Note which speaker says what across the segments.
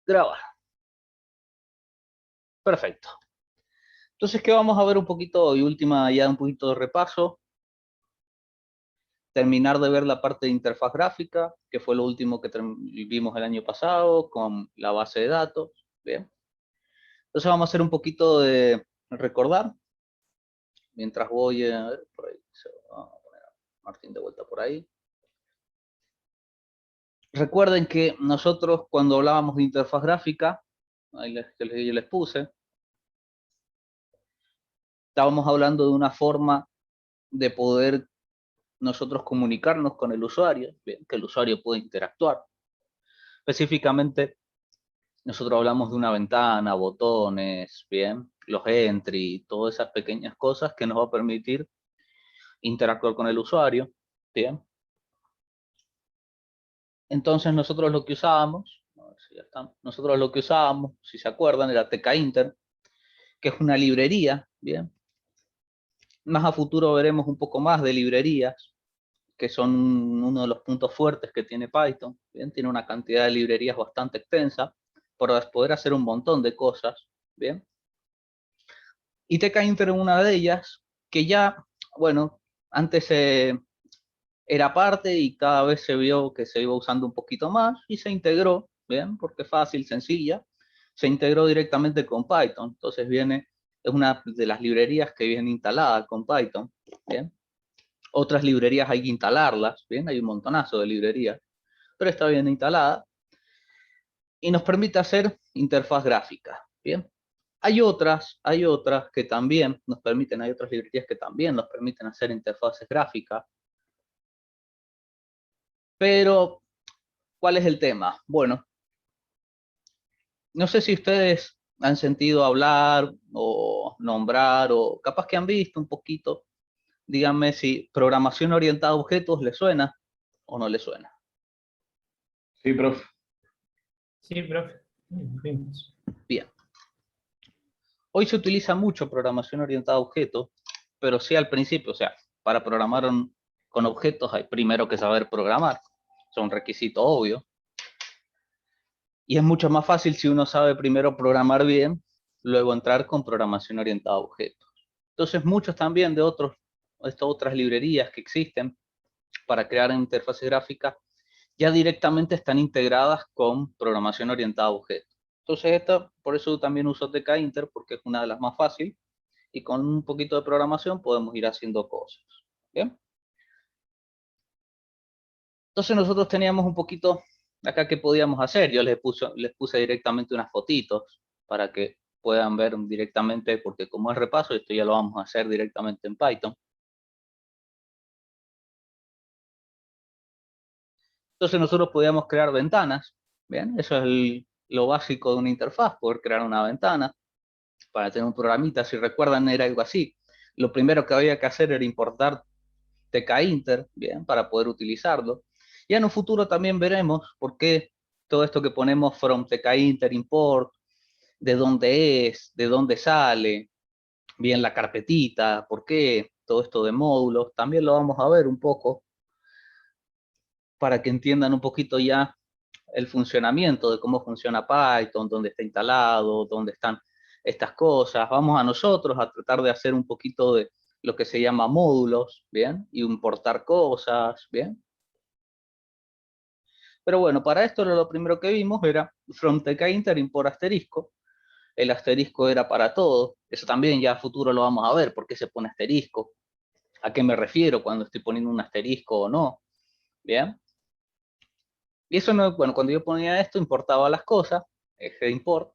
Speaker 1: Grabar. Perfecto. Entonces, ¿qué vamos a ver un poquito hoy? Última, ya un poquito de repaso. Terminar de ver la parte de interfaz gráfica, que fue lo último que vimos el año pasado con la base de datos. Bien. Entonces vamos a hacer un poquito de recordar. Mientras voy a ver, por ahí, vamos a poner a Martín de vuelta por ahí. Recuerden que nosotros cuando hablábamos de interfaz gráfica, ahí les puse, estábamos hablando de una forma de poder nosotros comunicarnos con el usuario, bien, que el usuario pueda interactuar. Específicamente, nosotros hablamos de una ventana, botones, bien, los entry, todas esas pequeñas cosas que nos va a permitir interactuar con el usuario, bien. Entonces nosotros lo que usábamos, a ver si ya están, nosotros lo que usábamos, si se acuerdan, era TK-Inter, que es una librería, bien. Más a futuro veremos un poco más de librerías, que son uno de los puntos fuertes que tiene Python, bien, tiene una cantidad de librerías bastante extensa para poder hacer un montón de cosas, bien. Y TK-Inter es una de ellas, que ya, bueno, antes era parte y cada vez se vio que se iba usando un poquito más y se integró, bien, porque es fácil, sencilla, se integró directamente con Python, entonces es una de las librerías que viene instalada con Python, bien. Otras librerías hay que instalarlas, bien, hay un montonazo de librerías, pero está bien instalada y nos permite hacer interfaz gráfica, bien. Hay otras que también nos permiten, hay otras librerías que también nos permiten hacer interfaces gráficas, pero ¿cuál es el tema? Bueno, no sé si ustedes han sentido hablar o nombrar o capaz que han visto un poquito, díganme si programación orientada a objetos les suena o no les suena.
Speaker 2: Sí, profe.
Speaker 3: Sí, profe.
Speaker 1: Bien. Hoy se utiliza mucho programación orientada a objetos, pero sí al principio, o sea, para programar con objetos hay primero que saber programar, es un requisito obvio. Y es mucho más fácil si uno sabe primero programar bien, luego entrar con programación orientada a objetos. Entonces muchos también de estas otras librerías que existen para crear interfaces gráficas ya directamente están integradas con programación orientada a objetos. Entonces por eso también uso TK-Inter, porque es una de las más fáciles y con un poquito de programación podemos ir haciendo cosas. ¿Bien? Entonces nosotros teníamos un poquito acá que podíamos hacer. Yo les puse directamente unas fotitos para que puedan ver directamente, porque como es repaso, esto ya lo vamos a hacer directamente en Python. Entonces nosotros podíamos crear ventanas. Bien, eso es lo básico de una interfaz, poder crear una ventana para tener un programita. Si recuerdan, era algo así. Lo primero que había que hacer era importar TK-Inter, bien, para poder utilizarlo. Ya en un futuro también veremos por qué todo esto que ponemos from TK-Inter import, de dónde es, de dónde sale, bien la carpetita, por qué todo esto de módulos, también lo vamos a ver un poco para que entiendan un poquito ya el funcionamiento de cómo funciona Python, dónde está instalado, dónde están estas cosas. Vamos a nosotros a tratar de hacer un poquito de lo que se llama módulos, ¿bien? Y importar cosas, ¿bien? Pero bueno, para esto lo primero que vimos era from TK-Inter import asterisco. El asterisco era para todo. Eso también ya a futuro lo vamos a ver, por qué se pone asterisco. ¿A qué me refiero cuando estoy poniendo un asterisco o no? ¿Bien? Y eso no, bueno, cuando yo ponía esto, importaba las cosas, eje de import,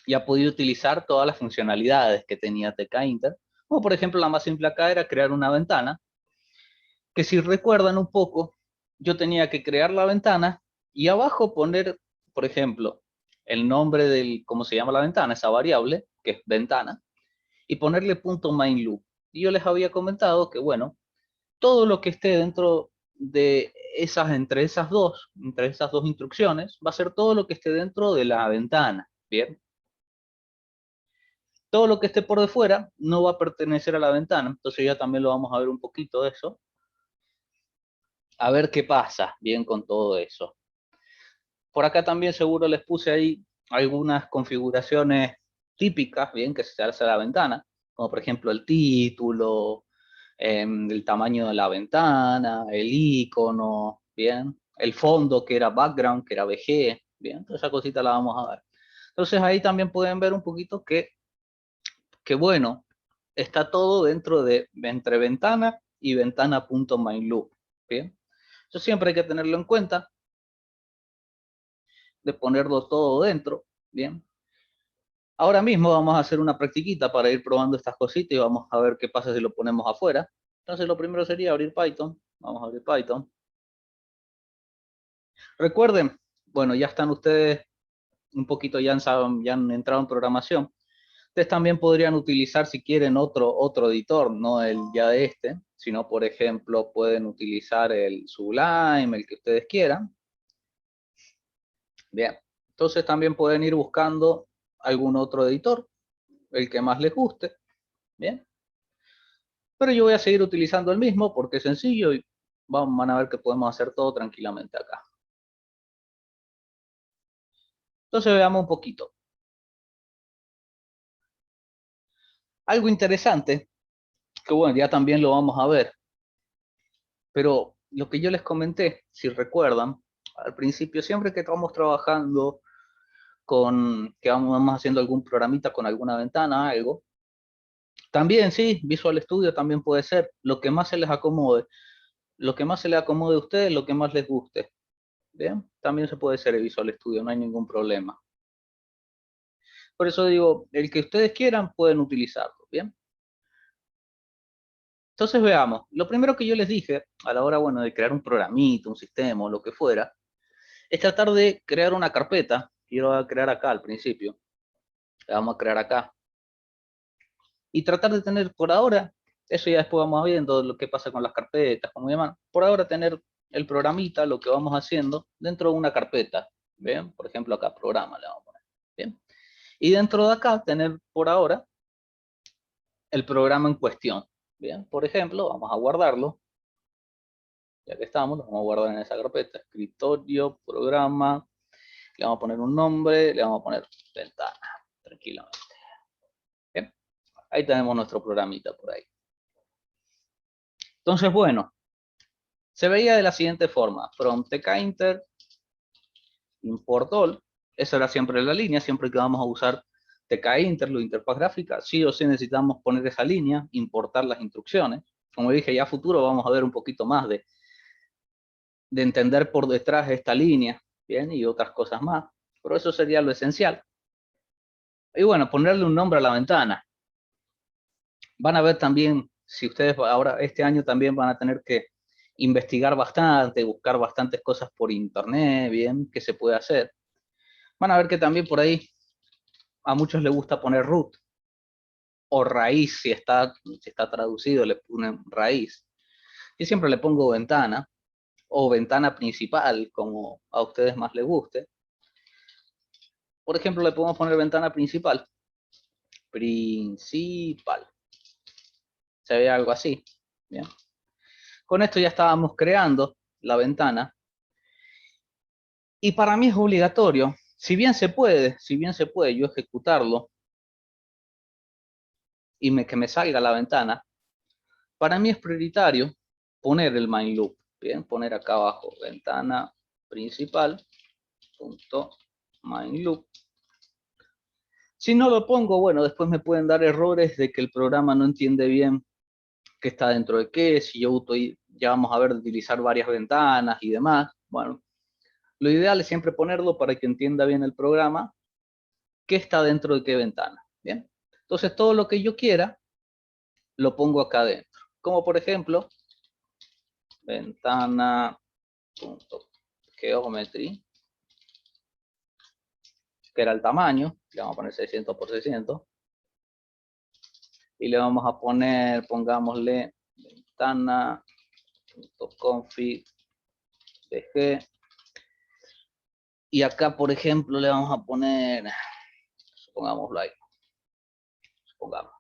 Speaker 1: ya podía utilizar todas las funcionalidades que tenía TK-Inter. Como por ejemplo, la más simple acá era crear una ventana, que si recuerdan un poco, yo tenía que crear la ventana y abajo poner, por ejemplo, el nombre del, cómo se llama la ventana, esa variable, que es ventana, y ponerle punto main loop. Y yo les había comentado que, bueno, todo lo que esté dentro de entre esas dos instrucciones, va a ser todo lo que esté dentro de la ventana, ¿bien? Todo lo que esté por de fuera no va a pertenecer a la ventana, entonces ya también lo vamos a ver un poquito de eso. A ver qué pasa bien con todo eso. Por acá también seguro les puse ahí algunas configuraciones típicas, bien, que se hace a la ventana, como por ejemplo el título, el tamaño de la ventana, el icono, bien, el fondo que era background, que era VG, bien, toda esa cosita la vamos a ver. Entonces ahí también pueden ver un poquito que bueno, está todo dentro de entre ventana y ventana.myloop, bien. Eso siempre hay que tenerlo en cuenta, de ponerlo todo dentro, bien. Ahora mismo vamos a hacer una practiquita para ir probando estas cositas y vamos a ver qué pasa si lo ponemos afuera. Entonces lo primero sería abrir Python. Vamos a abrir Python. Recuerden, bueno, ya están ustedes un poquito, ya han entrado en programación. Ustedes también podrían utilizar, si quieren, otro editor, no el ya de este, sino, por ejemplo, pueden utilizar el Sublime, el que ustedes quieran. Bien, entonces también pueden ir buscando algún otro editor, el que más les guste. Bien, pero yo voy a seguir utilizando el mismo porque es sencillo y van a ver que podemos hacer todo tranquilamente acá. Entonces veamos un poquito. Algo interesante, que bueno, ya también lo vamos a ver, pero lo que yo les comenté, si recuerdan, al principio, siempre que estamos trabajando que vamos haciendo algún programita con alguna ventana, algo, también sí, Visual Studio también puede ser lo que más se les acomode, lo que más se les acomode a ustedes, lo que más les guste. Bien, también se puede ser el Visual Studio, no hay ningún problema. Por eso digo, el que ustedes quieran pueden utilizarlo, ¿bien? Entonces veamos, lo primero que yo les dije a la hora, bueno, de crear un programito, un sistema o lo que fuera, es tratar de crear una carpeta. Quiero crear acá al principio, la vamos a crear acá. Y tratar de tener por ahora, eso ya después vamos viendo lo que pasa con las carpetas, como llaman, por ahora tener el programita, lo que vamos haciendo, dentro de una carpeta, ¿bien? Por ejemplo acá, programa le vamos a poner, ¿bien? Y dentro de acá tener por ahora el programa en cuestión. Bien, por ejemplo, vamos a guardarlo. Ya que estamos, lo vamos a guardar en esa carpeta. Escritorio, programa. Le vamos a poner un nombre, le vamos a poner ventana, tranquilamente. Bien, ahí tenemos nuestro programita por ahí. Entonces, bueno, se veía de la siguiente forma. From tkinter, import all. Esa era siempre la línea, siempre que vamos a usar tkinter, la interfaz gráfica, sí o sí necesitamos poner esa línea, importar las instrucciones. Como dije, ya a futuro vamos a ver un poquito más de entender por detrás de esta línea, bien, y otras cosas más. Pero eso sería lo esencial. Y bueno, ponerle un nombre a la ventana. Van a ver también, si ustedes ahora este año también van a tener que investigar bastante, buscar bastantes cosas por internet, bien, que se puede hacer. Van a ver que también por ahí a muchos les gusta poner root o raíz, si está traducido, le ponen raíz. Yo siempre le pongo ventana o ventana principal, como a ustedes más les guste. Por ejemplo, le podemos poner ventana principal. Principal. Se ve algo así. Bien. Con esto ya estábamos creando la ventana. Y para mí es obligatorio, si bien se puede yo ejecutarlo y que me salga la ventana, para mí es prioritario poner el main loop. Bien, poner acá abajo ventana principal punto main loop. Si no lo pongo, bueno, después me pueden dar errores de que el programa no entiende bien qué está dentro de qué, si yo ya vamos a ver de utilizar varias ventanas y demás. Bueno, lo ideal es siempre ponerlo para que entienda bien el programa qué está dentro de qué ventana. Bien, entonces todo lo que yo quiera lo pongo acá adentro. Como por ejemplo, ventana.geometry, que era el tamaño, le vamos a poner 600 por 600. Y le vamos a poner, pongámosle, ventana.config dg. Y acá, por ejemplo, le vamos a poner, pongámoslo ahí, supongamos.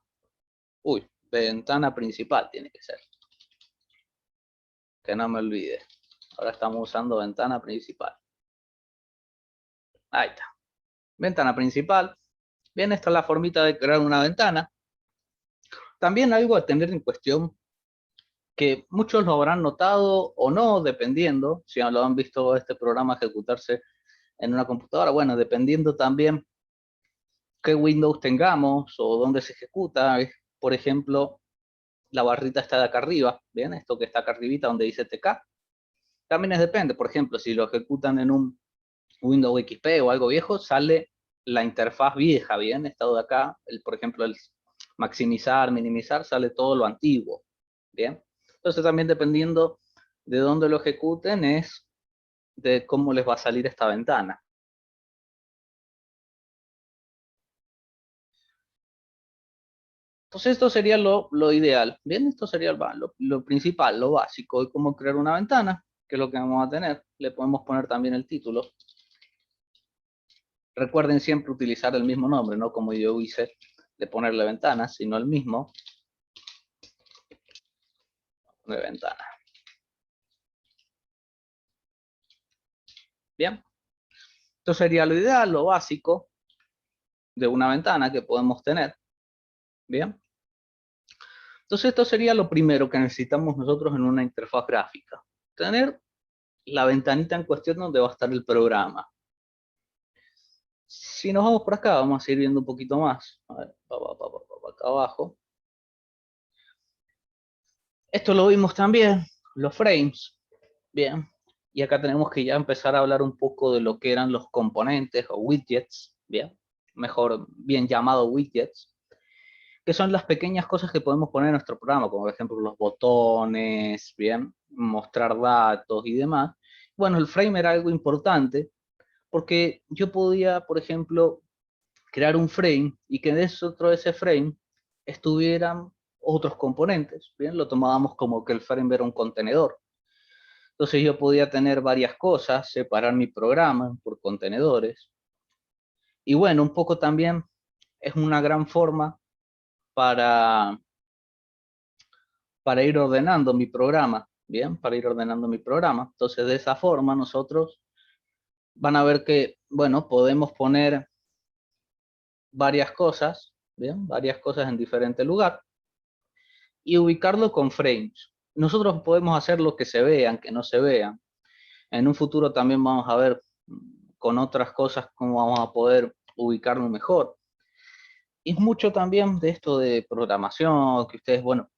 Speaker 1: Uy, ventana principal tiene que ser. Que no me olvide. Ahora estamos usando ventana principal. Ahí está. Ventana principal. Bien, esta es la formita de crear una ventana. También algo a tener en cuestión que muchos lo habrán notado o no, dependiendo, si lo han visto este programa ejecutarse en una computadora, bueno, dependiendo también qué Windows tengamos o dónde se ejecuta. Por ejemplo, la barrita está de acá arriba, ¿bien? Esto que está acá arribita donde dice TK. También depende, por ejemplo, si lo ejecutan en un Windows XP o algo viejo, sale la interfaz vieja, ¿bien? Estado de acá, por ejemplo, el maximizar, minimizar, sale todo lo antiguo, ¿bien? Entonces también dependiendo de dónde lo ejecuten es de cómo les va a salir esta ventana. Entonces esto sería lo ideal, ¿bien? Esto sería lo principal, lo básico de cómo crear una ventana, que es lo que vamos a tener. Le podemos poner también el título. Recuerden siempre utilizar el mismo nombre, no como yo hice de ponerle ventana, sino el mismo de ventana. Bien, esto sería lo ideal, lo básico de una ventana que podemos tener. Bien, entonces esto sería lo primero que necesitamos nosotros en una interfaz gráfica. Tener la ventanita en cuestión donde va a estar el programa. Si nos vamos por acá, vamos a seguir viendo un poquito más. A ver, acá abajo. Esto lo vimos también, los frames. Bien, y acá tenemos que ya empezar a hablar un poco de lo que eran los componentes o widgets. Bien, mejor bien llamado widgets, que son las pequeñas cosas que podemos poner en nuestro programa, como por ejemplo los botones, bien, mostrar datos y demás. Bueno, el frame era algo importante porque yo podía, por ejemplo, crear un frame y que dentro de ese frame estuvieran otros componentes. Bien, lo tomábamos como que el frame era un contenedor. Entonces yo podía tener varias cosas, separar mi programa por contenedores. Y bueno, un poco también es una gran forma para, para ir ordenando mi programa. Bien, para ir ordenando mi programa. Entonces de esa forma nosotros van a ver que, bueno, podemos poner varias cosas, bien, varias cosas en diferente lugar y ubicarlo con frames. Nosotros podemos hacer lo que se vean, que no se vean. En un futuro también vamos a ver con otras cosas cómo vamos a poder ubicarlo mejor. Y mucho también de esto de programación, que ustedes, bueno,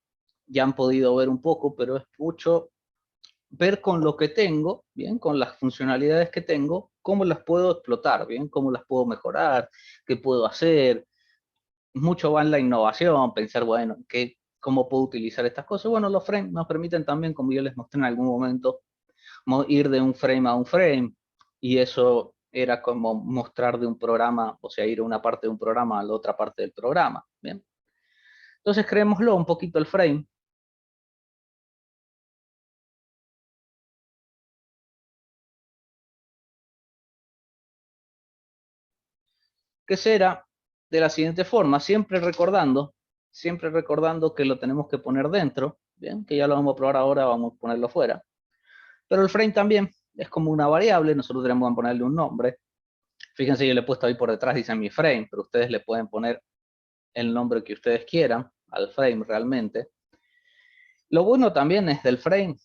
Speaker 1: ya han podido ver un poco, pero es mucho ver con lo que tengo, bien, con las funcionalidades que tengo, cómo las puedo explotar, bien, cómo las puedo mejorar, qué puedo hacer. Mucho va en la innovación, pensar, bueno, cómo puedo utilizar estas cosas. Bueno, los frames nos permiten también, como yo les mostré en algún momento, ir de un frame a un frame, y eso era como mostrar de un programa, o sea, ir de una parte de un programa a la otra parte del programa, ¿bien? Entonces creémoslo un poquito el frame. Que será de la siguiente forma, siempre recordando que lo tenemos que poner dentro, ¿bien? Que ya lo vamos a probar ahora, vamos a ponerlo fuera. Pero el frame también es como una variable, nosotros tenemos que ponerle un nombre. Fíjense, yo le he puesto ahí por detrás, dice mi frame, pero ustedes le pueden poner el nombre que ustedes quieran al frame realmente. Lo bueno también es del frame,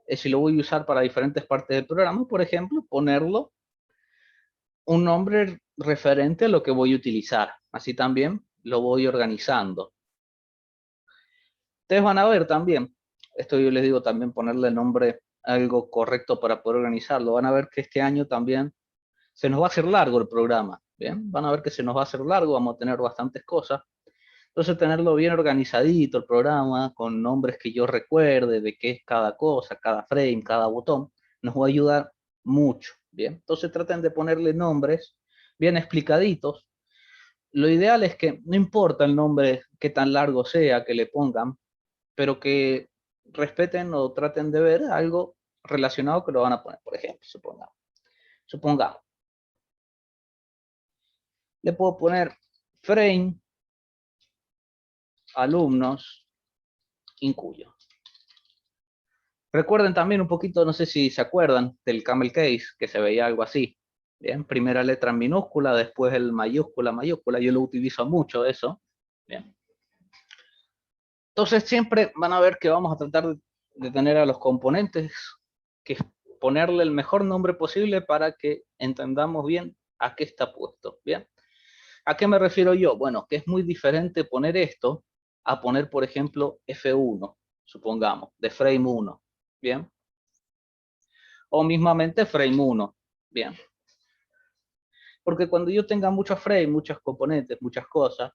Speaker 1: es si lo voy a usar para diferentes partes del programa, por ejemplo, ponerlo un nombre referente a lo que voy a utilizar. Así también lo voy organizando. Ustedes van a ver también, esto yo les digo también ponerle nombre algo correcto para poder organizarlo. Van a ver que este año también se nos va a hacer largo el programa. Bien, van a ver que se nos va a hacer largo, vamos a tener bastantes cosas. Entonces tenerlo bien organizadito el programa, con nombres que yo recuerde de qué es cada cosa, cada frame, cada botón, nos va a ayudar mucho. Bien, entonces traten de ponerle nombres bien explicaditos. Lo ideal es que no importa el nombre qué tan largo sea que le pongan, pero que respeten o traten de ver algo relacionado que lo van a poner. Por ejemplo, supongamos, le puedo poner frame alumnos Incuyo. Recuerden también un poquito, no sé si se acuerdan, del camel case, que se veía algo así. Bien, primera letra en minúscula, después el mayúscula, mayúscula. Yo lo utilizo mucho eso. Bien. Entonces siempre van a ver que vamos a tratar de tener a los componentes que ponerle el mejor nombre posible para que entendamos bien a qué está puesto. Bien. ¿A qué me refiero yo? Bueno, que es muy diferente poner esto a poner, por ejemplo, F1, supongamos, de frame 1. Bien. O mismamente frame 1. Bien. Porque cuando yo tenga muchos frames, muchos componentes, muchas cosas,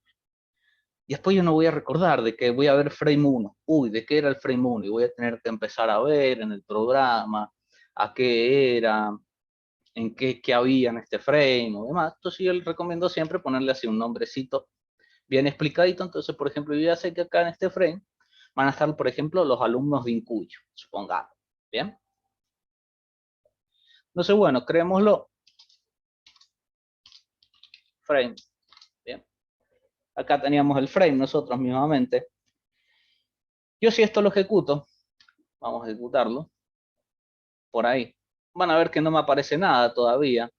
Speaker 1: y después yo no voy a recordar de que voy a ver frame 1. Uy, ¿de qué era el frame 1? Y voy a tener que empezar a ver en el programa a qué era, en qué había en este frame o demás. Entonces yo les recomiendo siempre ponerle así un nombrecito bien explicadito. Entonces, por ejemplo, yo ya sé que acá en este frame van a estar, por ejemplo, los alumnos de Incuyo, supongamos. ¿Bien? Entonces, bueno, creémoslo. Frame. Bien. Acá teníamos el frame nosotros mismamente. Yo si esto lo ejecuto, vamos a ejecutarlo, por ahí. Van a ver que no me aparece nada todavía,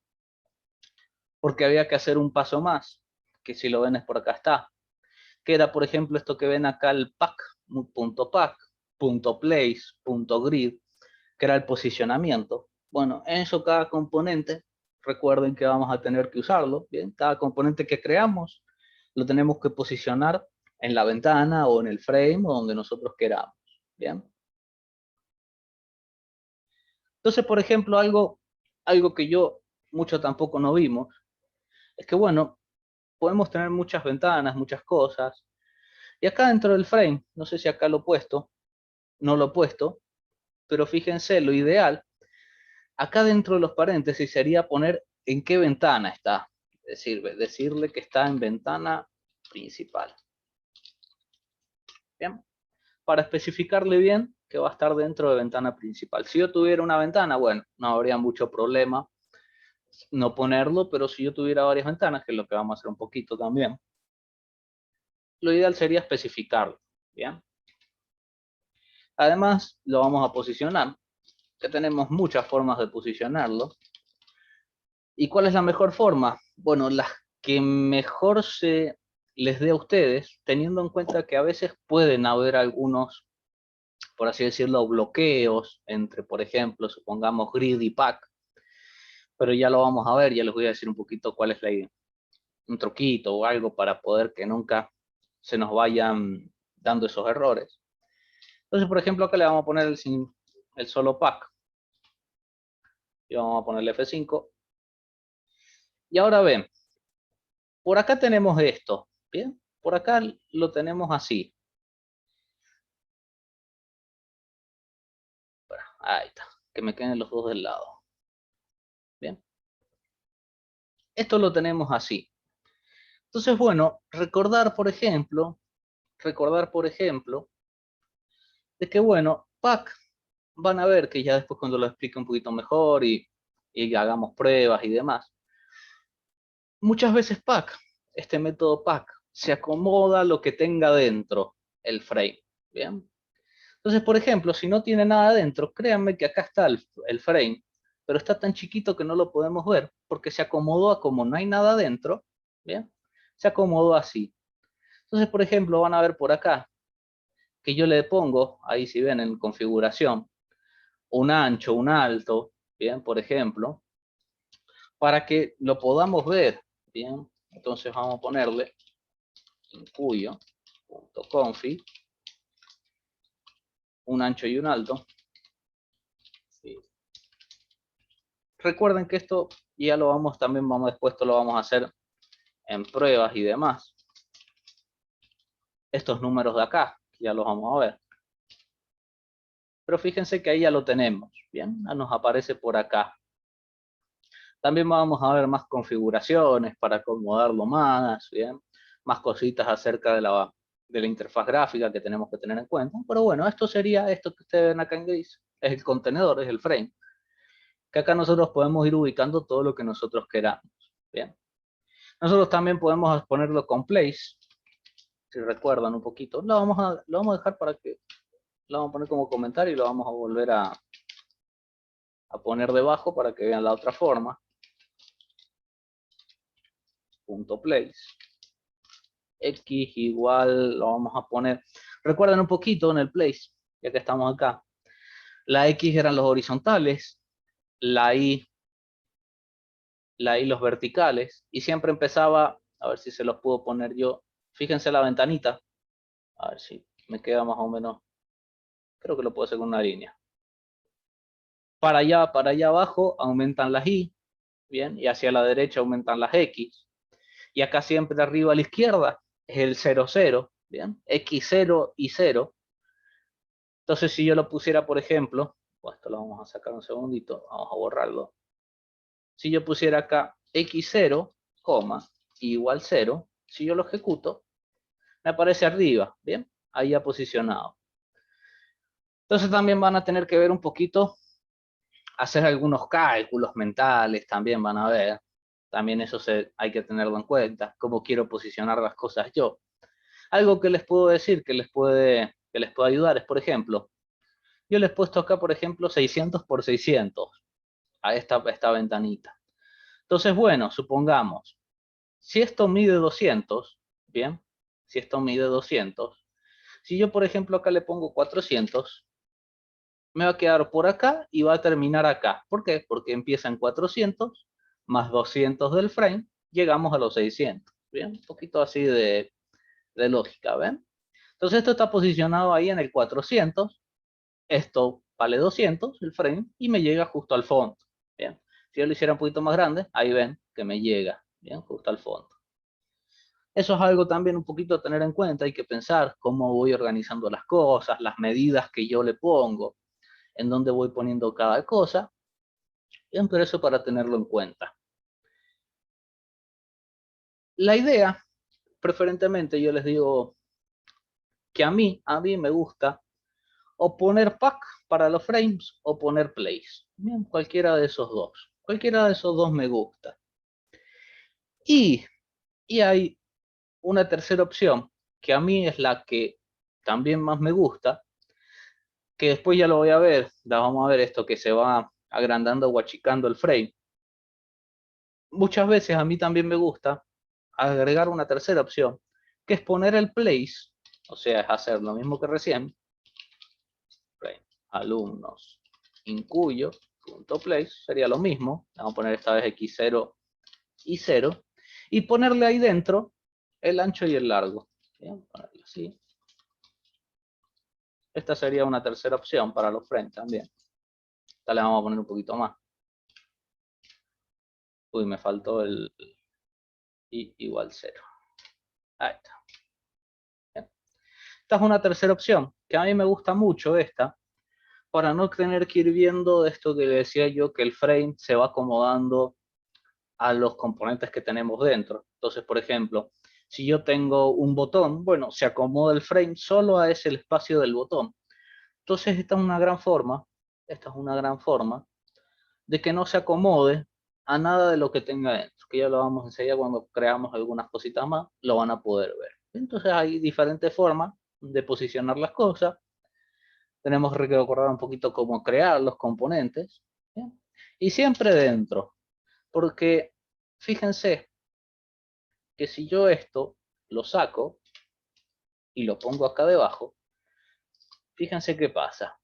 Speaker 1: porque había que hacer un paso más, que si lo ven es por acá está. Que era, por ejemplo, esto que ven acá, el pack, .pack, .place, .grid, que era el posicionamiento. Bueno, en eso cada componente, recuerden que vamos a tener que usarlo, ¿bien? Cada componente que creamos lo tenemos que posicionar en la ventana o en el frame o donde nosotros queramos, ¿bien? Entonces, por ejemplo, algo que yo mucho tampoco no vimos, es que, bueno, podemos tener muchas ventanas, muchas cosas, y acá dentro del frame, no sé si acá lo he puesto, no lo he puesto, pero fíjense, lo ideal, acá dentro de los paréntesis sería poner en qué ventana está, es decir, decirle que está en ventana principal. Bien, para especificarle bien que va a estar dentro de ventana principal. Si yo tuviera una ventana, bueno, no habría mucho problema no ponerlo, pero si yo tuviera varias ventanas, que es lo que vamos a hacer un poquito también, lo ideal sería especificarlo, ¿bien? Además, lo vamos a posicionar, que tenemos muchas formas de posicionarlo. ¿Y cuál es la mejor forma? Bueno, las que mejor se les dé a ustedes, teniendo en cuenta que a veces pueden haber algunos, por así decirlo, bloqueos entre, por ejemplo, supongamos grid y pack, pero ya lo vamos a ver, ya les voy a decir un poquito cuál es la idea. Un truquito o algo para poder que nunca se nos vayan dando esos errores. Entonces, por ejemplo, acá le vamos a poner el solo pack. Y vamos a ponerle F5. Y ahora ven, por acá tenemos esto, ¿bien? Por acá lo tenemos así. Ahí está, que me queden los dos del lado. Bien. Esto lo tenemos así. Entonces, bueno, recordar, por ejemplo, de que, bueno, pack, van a ver que ya después cuando lo explique un poquito mejor y hagamos pruebas y demás, muchas veces pack, este método pack, se acomoda lo que tenga dentro el frame, ¿bien? Entonces, por ejemplo, si no tiene nada dentro, créanme que acá está el frame, pero está tan chiquito que no lo podemos ver, porque se acomodó a como no hay nada dentro, ¿bien? Se acomodó así. Entonces, por ejemplo, van a ver por acá, que yo le pongo, ahí si ven en configuración, un ancho, un alto, ¿bien? Por ejemplo, para que lo podamos ver, ¿bien? Entonces vamos a ponerle incuyo.config, un ancho y un alto. ¿Sí? Recuerden que esto ya lo vamos, también vamos después, esto lo vamos a hacer en pruebas y demás. Estos números de acá, ya los vamos a ver. Pero fíjense que ahí ya lo tenemos, ¿bien? Nos aparece por acá. También vamos a ver más configuraciones para acomodarlo más, ¿bien? Más cositas acerca de la interfaz gráfica que tenemos que tener en cuenta. Pero bueno, esto sería esto que ustedes ven acá en gris. Es el contenedor, es el frame. Que acá nosotros podemos ir ubicando todo lo que nosotros queramos, ¿bien? Nosotros también podemos ponerlo con place, si recuerdan un poquito. Lo vamos a dejar para que, lo vamos a poner como comentario y lo vamos a volver a poner debajo para que vean la otra forma. x.place. X igual, lo vamos a poner, recuerden un poquito en el place, ya que estamos acá. La X eran los horizontales, la Y los verticales, y siempre empezaba, a ver si se los puedo poner yo, fíjense la ventanita, a ver si me queda más o menos, creo que lo puedo hacer con una línea. Para allá abajo aumentan las Y, bien, y hacia la derecha aumentan las X, y acá siempre arriba a la izquierda es el 0, 0, bien, X0 y 0. Entonces si yo lo pusiera, por ejemplo, pues esto lo vamos a sacar un segundito, vamos a borrarlo. Si yo pusiera acá X0, igual 0, si yo lo ejecuto, me aparece arriba, bien, ahí ya posicionado. Entonces también van a tener que ver un poquito, hacer algunos cálculos mentales, también van a ver. También eso hay que tenerlo en cuenta, cómo quiero posicionar las cosas yo. Algo que les puedo decir que les puede ayudar es, por ejemplo, yo les he puesto acá, por ejemplo, 600 por 600 a esta ventanita. Entonces, bueno, supongamos, si esto mide 200, bien, si esto mide 200, si yo, por ejemplo, acá le pongo 400, me va a quedar por acá y va a terminar acá. ¿Por qué? Porque empieza en 400 más 200 del frame, llegamos a los 600. Bien, un poquito así de lógica, ¿ven? Entonces esto está posicionado ahí en el 400, esto vale 200 el frame y me llega justo al fondo. Bien, si yo lo hiciera un poquito más grande, ahí ven que me llega, bien, justo al fondo. Eso es algo también un poquito a tener en cuenta, hay que pensar cómo voy organizando las cosas, las medidas que yo le pongo, en dónde voy poniendo cada cosa, bien, pero eso para tenerlo en cuenta. La idea, preferentemente yo les digo que a mí me gusta o poner pack para los frames o poner place. Bien, cualquiera de esos dos. Cualquiera de esos dos me gusta. Y hay una tercera opción, que a mí es la que también más me gusta, que después ya lo voy a ver. Vamos a ver esto que se va agrandando o achicando el frame. Muchas veces a mí también me gusta agregar una tercera opción, que es poner el place, o sea, es hacer lo mismo que recién, frame, alumnos, incuyo, punto place, sería lo mismo, vamos a poner esta vez x0 y 0, y ponerle ahí dentro el ancho y el largo. Bien, ponerlo así. Esta sería una tercera opción para los frames también. Esta le vamos a poner un poquito más. Uy, me faltó el y igual 0. Ahí está. Bien. Esta es una tercera opción, que a mí me gusta mucho esta, para no tener que ir viendo esto que decía yo, que el frame se va acomodando a los componentes que tenemos dentro. Entonces, por ejemplo, si yo tengo un botón, bueno, se acomoda el frame solo a ese espacio del botón. Entonces, esta es una gran forma de que no se acomode a nada de lo que tenga dentro, que ya lo vamos a enseñar cuando creamos algunas cositas más, lo van a poder ver. Entonces, hay diferentes formas de posicionar las cosas. Tenemos que recordar un poquito cómo crear los componentes, ¿bien? Y siempre dentro, porque fíjense que si yo esto lo saco y lo pongo acá debajo, fíjense qué pasa.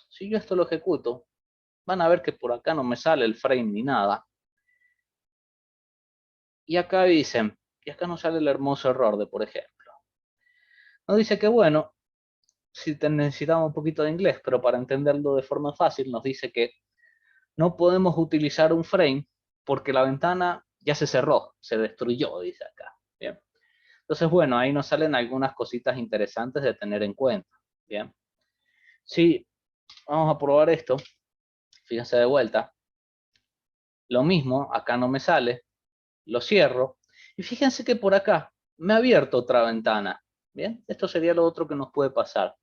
Speaker 1: Si yo esto lo ejecuto, van a ver que por acá no me sale el frame ni nada. Y acá dicen, y acá nos sale el hermoso error de, por ejemplo. Nos dice que bueno, si necesitamos un poquito de inglés, pero para entenderlo de forma fácil, nos dice que no podemos utilizar un frame porque la ventana ya se cerró, se destruyó, dice acá. Bien. Entonces, bueno, ahí nos salen algunas cositas interesantes de tener en cuenta. Bien. Sí, vamos a probar esto. Fíjense de vuelta. Lo mismo, acá no me sale. Lo cierro. Y fíjense que por acá me ha abierto otra ventana. Bien, esto sería lo otro que nos puede pasar.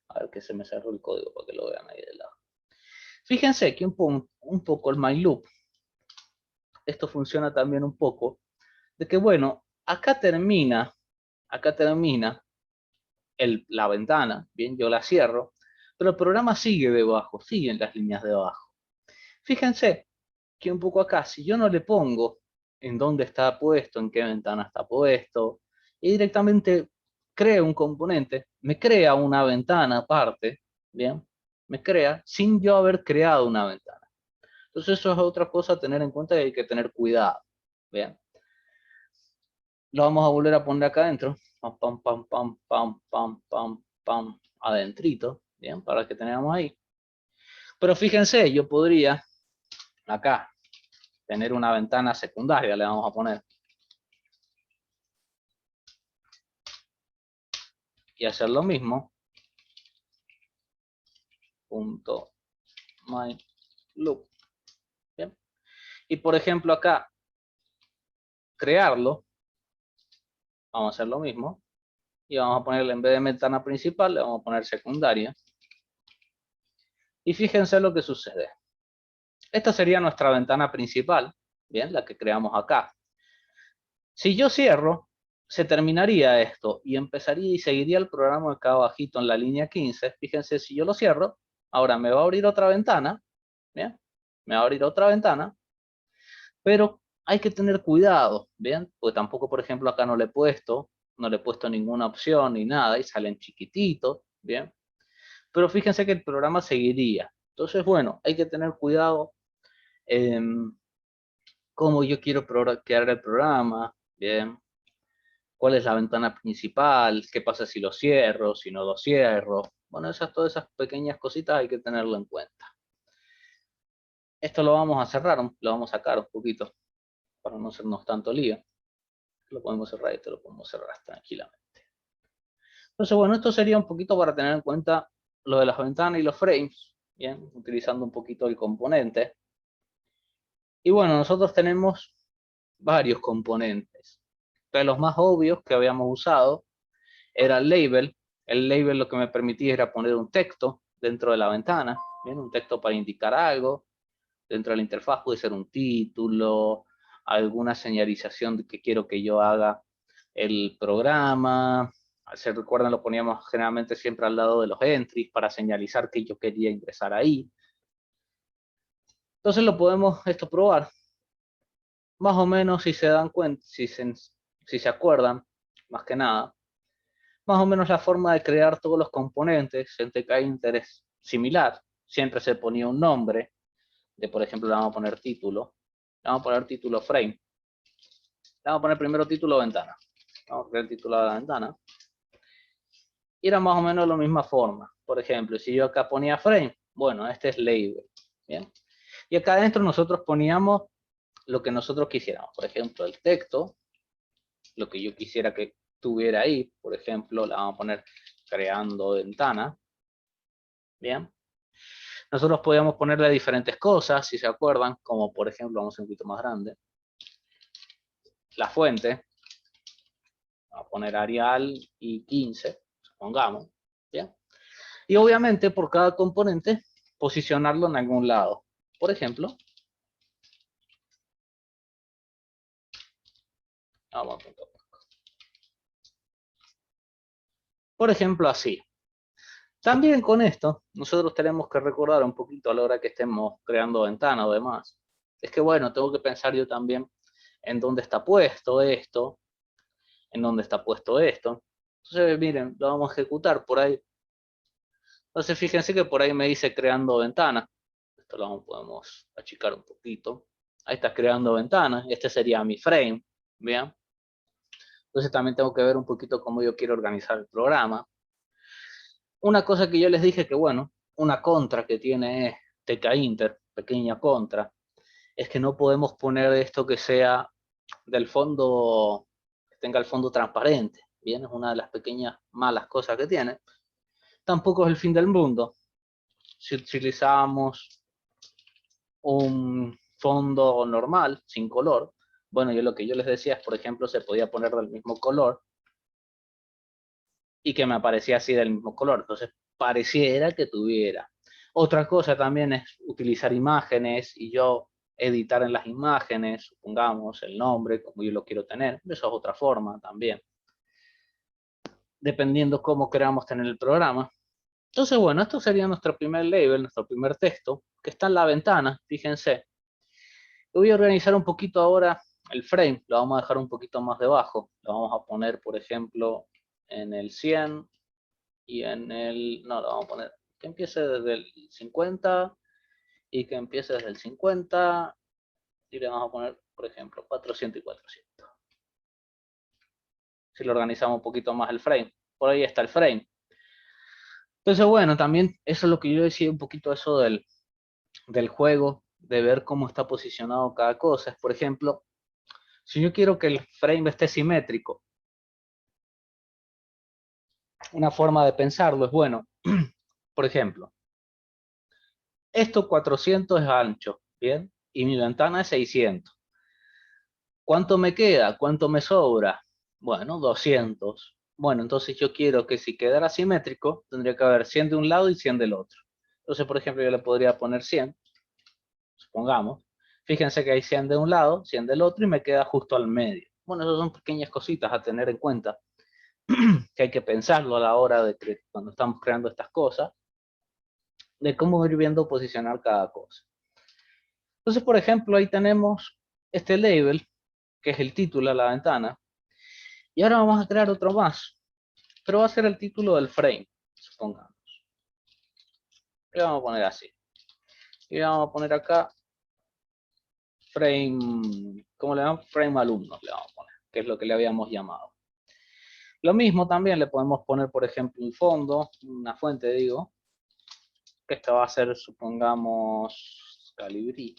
Speaker 1: A ver que se me cerró el código para que lo vean ahí de lado. Fíjense que un poco el myLoop, esto funciona también un poco, de que bueno, acá termina la ventana, bien, yo la cierro, pero el programa sigue debajo, siguen las líneas de abajo. Fíjense que un poco acá, si yo no le pongo en dónde está puesto, en qué ventana está puesto, y directamente creo un componente, me crea una ventana aparte, ¿bien? Me crea sin yo haber creado una ventana. Entonces eso es otra cosa a tener en cuenta y hay que tener cuidado, ¿bien? Lo vamos a volver a poner acá adentro, pam, pam, pam, pam, pam, pam, pam, pam, adentrito, ¿bien? Para que tengamos ahí. Pero fíjense, yo podría acá tener una ventana secundaria, le vamos a poner. Y hacer lo mismo. Punto my loop. Bien. Y por ejemplo acá, crearlo. Vamos a hacer lo mismo. Y vamos a ponerle, en vez de ventana principal, le vamos a poner secundaria. Y fíjense lo que sucede. Esta sería nuestra ventana principal, bien, la que creamos acá. Si yo cierro, se terminaría esto y empezaría y seguiría el programa acá abajito en la línea 15. Fíjense, si yo lo cierro, ahora me va a abrir otra ventana, bien, me va a abrir otra ventana, pero hay que tener cuidado, bien, pues tampoco, por ejemplo, acá no le he puesto ninguna opción ni nada y salen chiquititos, bien, pero fíjense que el programa seguiría. Entonces, bueno, hay que tener cuidado en cómo yo quiero crear el programa, bien, cuál es la ventana principal, qué pasa si lo cierro, si no lo cierro. Bueno, todas esas pequeñas cositas hay que tenerlo en cuenta. Esto lo vamos a cerrar, lo vamos a sacar un poquito para no hacernos tanto lío. Lo podemos cerrar y esto lo podemos cerrar tranquilamente. Entonces, bueno, esto sería un poquito para tener en cuenta lo de las ventanas y los frames, bien, utilizando un poquito el componente. Y bueno, nosotros tenemos varios componentes. De los más obvios que habíamos usado era el label. El label lo que me permitía era poner un texto dentro de la ventana, bien, un texto para indicar algo. Dentro de la interfaz puede ser un título, alguna señalización de que quiero que yo haga el programa. Si recuerdan, lo poníamos generalmente siempre al lado de los entries para señalizar que yo quería ingresar ahí. Entonces lo podemos esto probar. Más o menos, si se dan cuenta, si se acuerdan, más que nada, más o menos la forma de crear todos los componentes en TK-Inter es similar. Siempre se ponía un nombre, de por ejemplo le vamos a poner título, le vamos a poner título frame, le vamos a poner primero título ventana, vamos a poner el título de la ventana, y era más o menos la misma forma. Por ejemplo, si yo acá ponía frame, bueno, este es label, ¿bien? Y acá adentro nosotros poníamos lo que nosotros quisiéramos, por ejemplo, el texto, lo que yo quisiera que tuviera ahí, por ejemplo, la vamos a poner creando ventana, ¿bien? Nosotros podíamos ponerle diferentes cosas, si se acuerdan, como por ejemplo, vamos a un poquito más grande, la fuente, vamos a poner Arial y 15, supongamos, ¿bien? Y obviamente por cada componente, posicionarlo en algún lado. Por ejemplo, por ejemplo así. También con esto, nosotros tenemos que recordar un poquito a la hora que estemos creando ventanas o demás. Es que bueno, tengo que pensar yo también en dónde está puesto esto, en dónde está puesto esto. Entonces, miren, lo vamos a ejecutar por ahí. Entonces, fíjense que por ahí me dice creando ventana. Esto lo podemos achicar un poquito. Ahí está creando ventana. Este sería mi frame. ¿Bien? Entonces, también tengo que ver un poquito cómo yo quiero organizar el programa. Una cosa que yo les dije que, bueno, una contra que tiene TK-Inter, pequeña contra, es que no podemos poner esto que sea del fondo, que tenga el fondo transparente. Bien, es una de las pequeñas malas cosas que tiene. Tampoco es el fin del mundo. Si utilizamos un fondo normal, sin color, bueno, yo lo que yo les decía es, por ejemplo, se podía poner del mismo color y que me aparecía así del mismo color. Entonces, pareciera que tuviera. Otra cosa también es utilizar imágenes y yo editar en las imágenes, supongamos, el nombre, como yo lo quiero tener. Eso es otra forma también. Dependiendo cómo queramos tener el programa. Entonces, bueno, esto sería nuestro primer label, nuestro primer texto, que está en la ventana, fíjense. Voy a organizar un poquito ahora el frame lo vamos a dejar un poquito más debajo. Lo vamos a poner, por ejemplo, en el 100 y en el... No, lo vamos a poner que empiece desde el 50 y que empiece desde el 50 y le vamos a poner, por ejemplo, 400 y 400. Si lo organizamos un poquito más el frame. Por ahí está el frame. Entonces, bueno, también eso es lo que yo decía un poquito eso del juego, de ver cómo está posicionado cada cosa. Por ejemplo, si yo quiero que el frame esté simétrico, una forma de pensarlo es, bueno, por ejemplo, esto 400 es ancho, ¿bien? Y mi ventana es 600. ¿Cuánto me queda? ¿Cuánto me sobra? Bueno, 200. Bueno, entonces yo quiero que si quedara simétrico, tendría que haber 100 de un lado y 100 del otro. Entonces, por ejemplo, yo le podría poner 100, supongamos. Fíjense que hay 100 de un lado, 100 del otro y me queda justo al medio. Bueno, esas son pequeñas cositas a tener en cuenta, que hay que pensarlo a la hora de que cuando estamos creando estas cosas, de cómo ir viendo posicionar cada cosa. Entonces, por ejemplo, ahí tenemos este label, que es el título de la ventana, y ahora vamos a crear otro más, pero va a ser el título del frame, supongamos. Y vamos a poner así. Y vamos a poner acá frame, ¿cómo le llamamos? Frame alumnos le vamos a poner, que es lo que le habíamos llamado. Lo mismo también le podemos poner, por ejemplo, un fondo, una fuente, digo, que esta va a ser, supongamos, Calibri.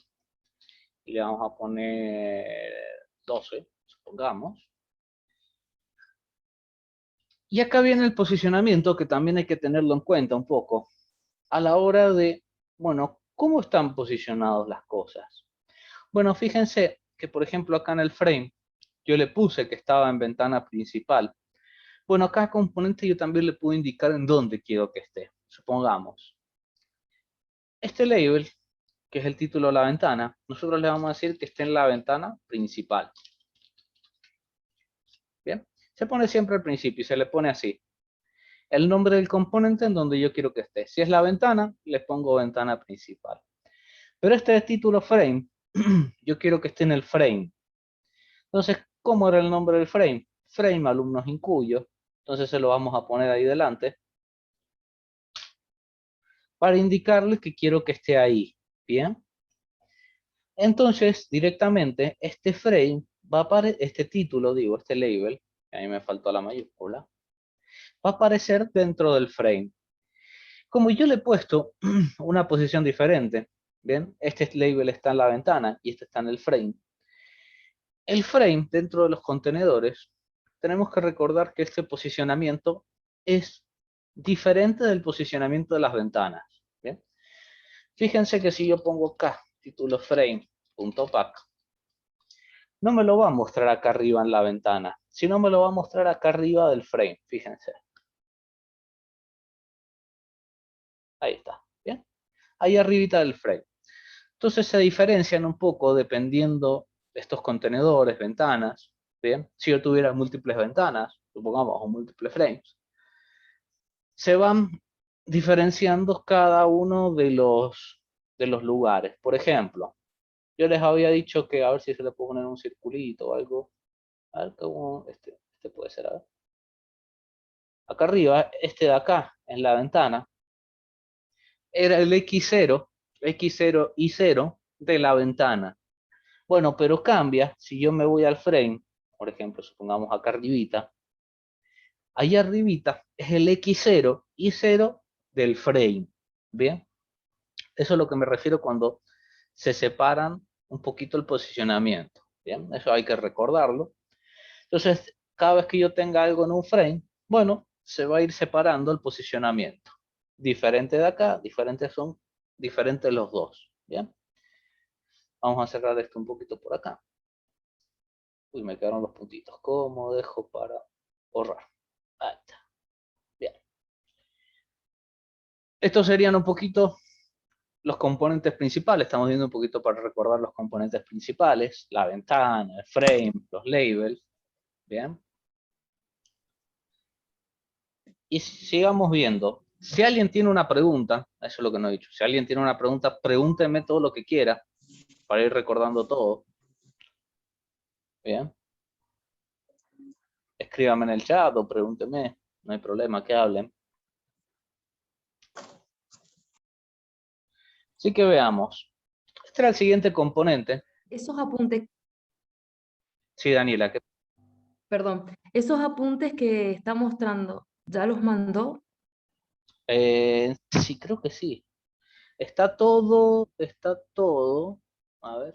Speaker 1: Y le vamos a poner 12, supongamos. Y acá viene el posicionamiento, que también hay que tenerlo en cuenta un poco, a la hora de, bueno, ¿cómo están posicionadas las cosas? Bueno, fíjense que, por ejemplo, acá en el frame, yo le puse que estaba en ventana principal. Bueno, cada componente yo también le puedo indicar en dónde quiero que esté. Supongamos, este label, que es el título de la ventana, nosotros le vamos a decir que esté en la ventana principal. Bien, se pone siempre al principio y se le pone así. El nombre del componente en donde yo quiero que esté. Si es la ventana, le pongo ventana principal. Pero este de título frame, yo quiero que esté en el frame. Entonces, ¿cómo era el nombre del frame? Frame alumnos incuyo. Entonces se lo vamos a poner ahí delante para indicarle que quiero que esté ahí. Bien. Entonces, directamente, este frame va a aparecer, este título, digo, este label, que a mí me faltó la mayúscula, va a aparecer dentro del frame. Como yo le he puesto una posición diferente, ¿bien? Este label está en la ventana y este está en el frame. El frame dentro de los contenedores, tenemos que recordar que este posicionamiento es diferente del posicionamiento de las ventanas. ¿Bien? Fíjense que si yo pongo acá, título frame.pack, no me lo va a mostrar acá arriba en la ventana, sino me lo va a mostrar acá arriba del frame, fíjense. Ahí está, ¿bien? Ahí arribita del frame. Entonces se diferencian un poco dependiendo de estos contenedores, ventanas, ¿bien? Si yo tuviera múltiples ventanas, supongamos, o múltiples frames, se van diferenciando cada uno de los lugares. Por ejemplo, yo les había dicho que a ver si se le puede poner un circulito o algo. A ver cómo, este puede ser, a ver. Acá arriba, este de acá, en la ventana, era el X0 y 0 de la ventana. Bueno, pero cambia si yo me voy al frame, por ejemplo, supongamos acá arribita, allá arribita es el X0 y 0 del frame, ¿bien? Eso es lo que me refiero cuando se separan un poquito el posicionamiento, ¿bien? Eso hay que recordarlo. Entonces, cada vez que yo tenga algo en un frame, bueno, se va a ir separando el posicionamiento. Diferente de acá, diferentes los dos, ¿bien? Vamos a cerrar esto un poquito por acá. Uy, me quedaron los puntitos. ¿Cómo dejo para borrar? Ahí está. Bien. Estos serían un poquito los componentes principales. Estamos viendo un poquito para recordar los componentes principales. La ventana, el frame, los labels. Bien. Y sigamos viendo. Si alguien tiene una pregunta, eso es lo que no he dicho. Si alguien tiene una pregunta, pregúnteme todo lo que quiera para ir recordando todo. Bien. Escríbame en el chat o pregúnteme. No hay problema, que hablen. Así que veamos. Este era el siguiente componente.
Speaker 4: Esos apuntes,
Speaker 1: Sí, Daniela.
Speaker 4: perdón, esos apuntes que está mostrando, ¿ya los mandó?
Speaker 1: Sí, creo que sí. Está todo. A ver.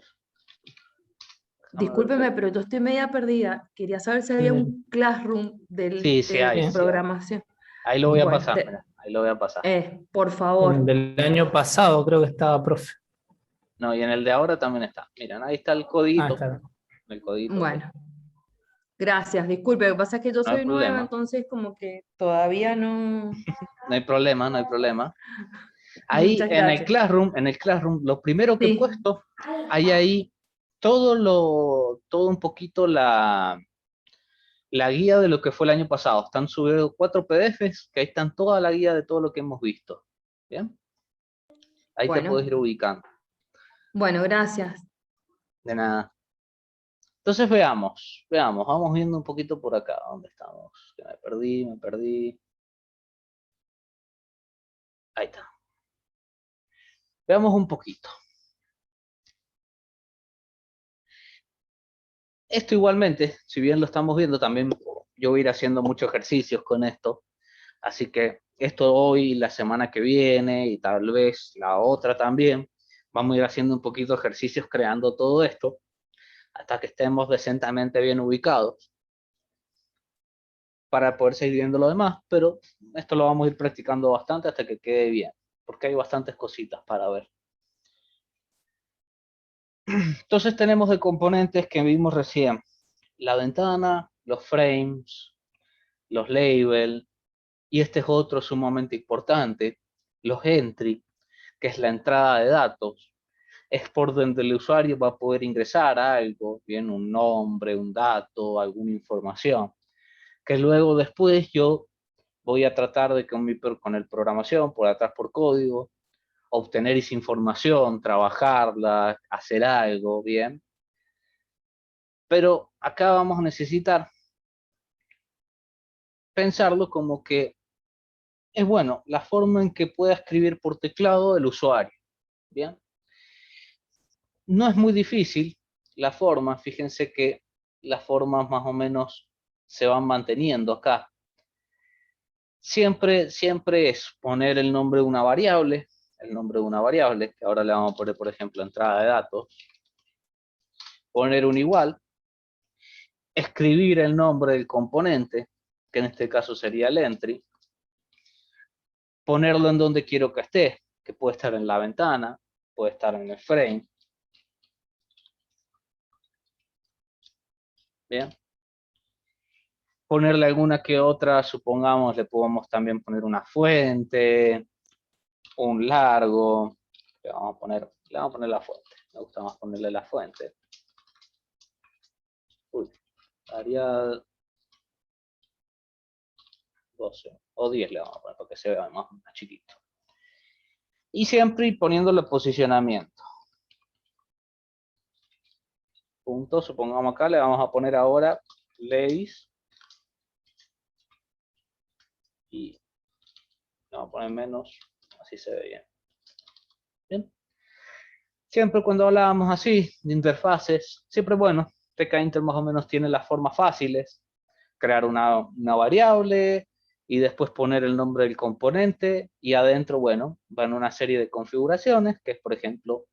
Speaker 1: Déjame ver
Speaker 4: Discúlpeme, pero yo estoy media perdida. Quería saber si había un classroom
Speaker 1: Sí, sí
Speaker 4: de
Speaker 1: hay, sí hay.
Speaker 4: programación.
Speaker 1: Ahí lo voy a
Speaker 4: Bueno,
Speaker 1: pasar, mira, ahí lo voy a pasar.
Speaker 4: por
Speaker 3: En
Speaker 4: favor.
Speaker 3: el del año pasado creo que estaba, profe.
Speaker 1: No, y en el de ahora también está. Miren, ahí está el
Speaker 3: Ah,
Speaker 1: codito.
Speaker 3: está.
Speaker 1: El codito.
Speaker 4: Bueno, gracias. Disculpe, lo que pasa es que yo
Speaker 1: No hay
Speaker 4: soy nueva,
Speaker 1: problema.
Speaker 4: entonces como que todavía no.
Speaker 1: No hay problema, no hay problema. Ahí
Speaker 4: Muchas gracias.
Speaker 1: en el Classroom, lo primero que he
Speaker 4: Sí.
Speaker 1: puesto, hay ahí todo un poquito la guía de lo que fue el año pasado. Están subidos 4 PDFs, que ahí están toda la guía de todo lo que hemos visto. ¿Bien? Ahí te
Speaker 4: Bueno.
Speaker 1: puedes ir ubicando.
Speaker 4: Bueno, gracias.
Speaker 1: De nada. Entonces veamos, vamos viendo un poquito por acá, ¿dónde estamos? Que me perdí. Ahí está. Veamos un poquito. Esto igualmente, si bien lo estamos viendo, también yo voy a ir haciendo muchos ejercicios con esto. Así que esto hoy, la semana que viene y tal vez la otra también, vamos a ir haciendo un poquito de ejercicios creando todo esto hasta que estemos decentemente bien ubicados para poder seguir viendo lo demás, pero esto lo vamos a ir practicando bastante hasta que quede bien, porque hay bastantes cositas para ver. Entonces tenemos de componentes que vimos recién, la ventana, los frames, los labels, y este es otro sumamente importante, los entry, que es la entrada de datos. Es por donde el usuario va a poder ingresar algo, bien, un nombre, un dato, alguna información, que luego después yo voy a tratar de con el programación, por atrás por código, obtener esa información, trabajarla, hacer algo, bien. Pero acá vamos a necesitar pensarlo como que es bueno la forma en que pueda escribir por teclado el usuario, bien. No es muy difícil la forma, fíjense que las formas más o menos se van manteniendo acá. Siempre es poner el nombre de una variable, que ahora le vamos a poner, por ejemplo, entrada de datos, poner un igual, escribir el nombre del componente, que en este caso sería el entry, ponerlo en donde quiero que esté, que puede estar en la ventana, puede estar en el frame. Bien. Ponerle alguna que otra, supongamos, le podemos también poner una fuente, un largo. Le vamos a poner la fuente. Me gusta más ponerle la fuente. Uy, haría 12 o 10 le vamos a poner para que se vea más chiquito. Y siempre ir poniéndole posicionamiento. Punto, supongamos acá, le vamos a poner ahora Levis. Y le vamos a poner menos, así se ve bien. Bien. Siempre cuando hablábamos así de interfaces, siempre bueno, TK-Inter más o menos tiene las formas fáciles. Crear una variable y después poner el nombre del componente y adentro, bueno, van una serie de configuraciones, que es, por ejemplo,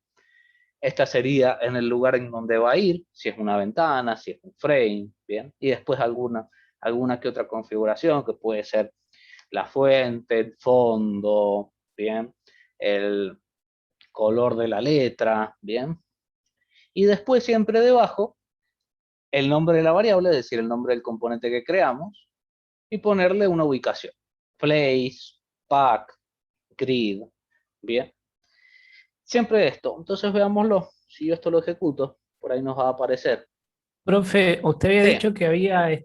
Speaker 1: esta sería en el lugar en donde va a ir, si es una ventana, si es un frame, bien, y después alguna que otra configuración, que puede ser la fuente, el fondo, bien, el color de la letra, bien, y después siempre debajo el nombre de la variable, es decir, el nombre del componente que creamos, y ponerle una ubicación. Place, pack, grid, bien. Siempre esto. Entonces veámoslo. Si yo esto lo ejecuto, por ahí nos va a aparecer.
Speaker 3: Profe, usted había
Speaker 1: Sí.
Speaker 3: dicho que había eh,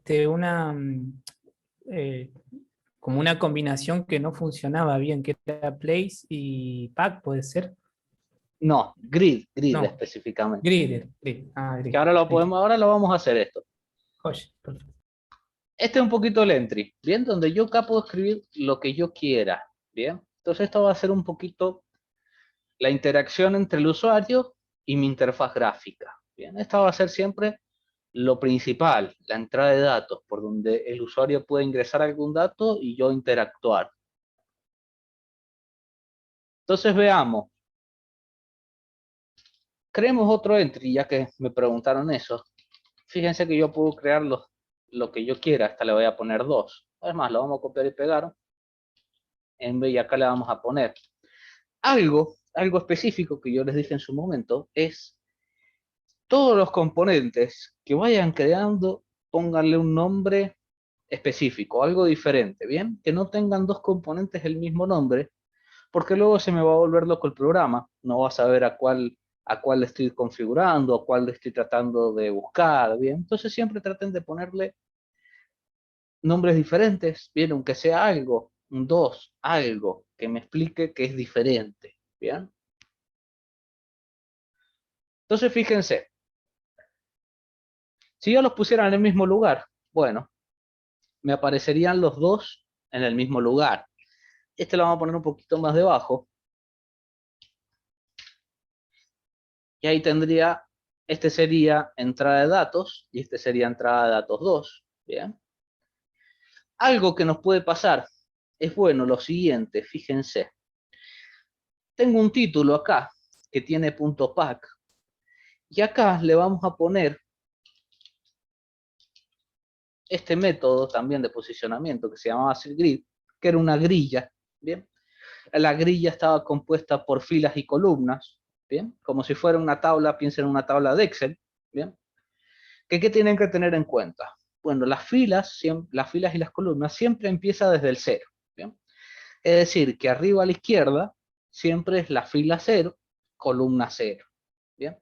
Speaker 3: como una combinación que no funcionaba bien, que era place y pack, ¿puede ser?
Speaker 1: No, grid
Speaker 3: No.
Speaker 1: específicamente.
Speaker 3: Grid. Ah, grid.
Speaker 1: Que ahora lo
Speaker 3: Listo.
Speaker 1: podemos, ahora lo vamos a hacer esto.
Speaker 3: Joya, perfecto.
Speaker 1: Este es un poquito el entry, ¿bien? Donde yo acá puedo escribir lo que yo quiera, ¿bien? Entonces esto va a ser un poquito la interacción entre el usuario y mi interfaz gráfica, ¿bien? Esta va a ser siempre lo principal, la entrada de datos, por donde el usuario puede ingresar algún dato y yo interactuar. Entonces veamos. Creemos otro entry, ya que me preguntaron eso. Fíjense que yo puedo crear lo que yo quiera. Esta le voy a poner 2. Además, lo vamos a copiar y pegar. Y acá le vamos a poner algo específico que yo les dije en su momento, es todos los componentes que vayan creando, pónganle un nombre específico, algo diferente, ¿bien? Que no tengan dos componentes el mismo nombre, porque luego se me va a volver loco el programa, no va a saber a cuál le estoy configurando, a cuál le estoy tratando de buscar, ¿bien? Entonces siempre traten de ponerle nombres diferentes, ¿bien? Aunque sea algo, un 2, algo que me explique que es diferente, ¿bien? Entonces fíjense, si yo los pusiera en el mismo lugar, bueno, me aparecerían los dos en el mismo lugar. Este lo vamos a poner un poquito más debajo. Y ahí tendría, este sería entrada de datos y este sería entrada de datos 2. Bien. Algo que nos puede pasar es bueno lo siguiente, fíjense. Tengo un título acá que tiene .pack y acá le vamos a poner este método también de posicionamiento que se llamaba setGrid, que era una grilla. Bien. La grilla estaba compuesta por filas y columnas, ¿bien? Como si fuera una tabla, piensen en una tabla de Excel, ¿bien? ¿Qué tienen que tener en cuenta? Bueno, las filas y las columnas siempre empiezan desde el 0, ¿bien? Es decir, que arriba a la izquierda siempre es la fila 0, columna 0, ¿bien?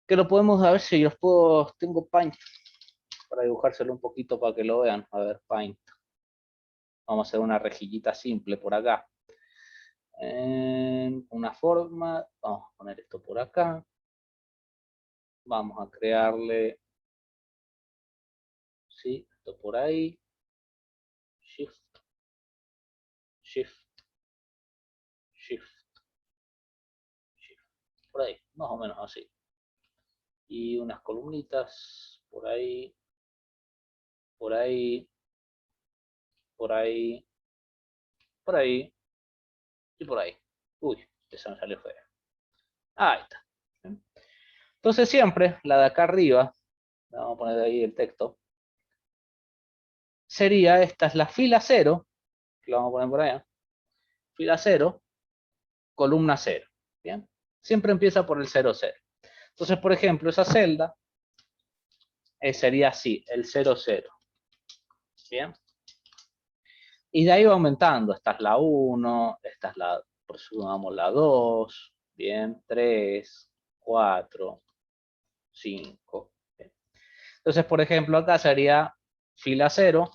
Speaker 1: Que lo podemos, a ver si los puedo, tengo Paint para dibujárselo un poquito para que lo vean. A ver, Paint. Vamos a hacer una rejillita simple por acá. En una forma, vamos a poner esto por acá. Vamos a crearle, sí, esto por ahí. Shift, Shift, Shift, Shift. Por ahí, más o menos así. Y unas columnitas por ahí, por ahí, por ahí, por ahí y por ahí. Uy, esa me salió fea. Ahí está. Entonces siempre la de acá arriba, vamos a poner ahí el texto, sería, esta es la fila 0, que lo vamos a poner por allá, fila 0, columna 0, ¿bien? Siempre empieza por el 0, 0. Entonces, por ejemplo, esa celda sería así, el 0, 0, ¿bien? Y de ahí va aumentando, esta es la 1, esta es la, por sumamos la 2, ¿bien? 3, 4, 5. ¿Bien? Entonces, por ejemplo, acá sería fila 0,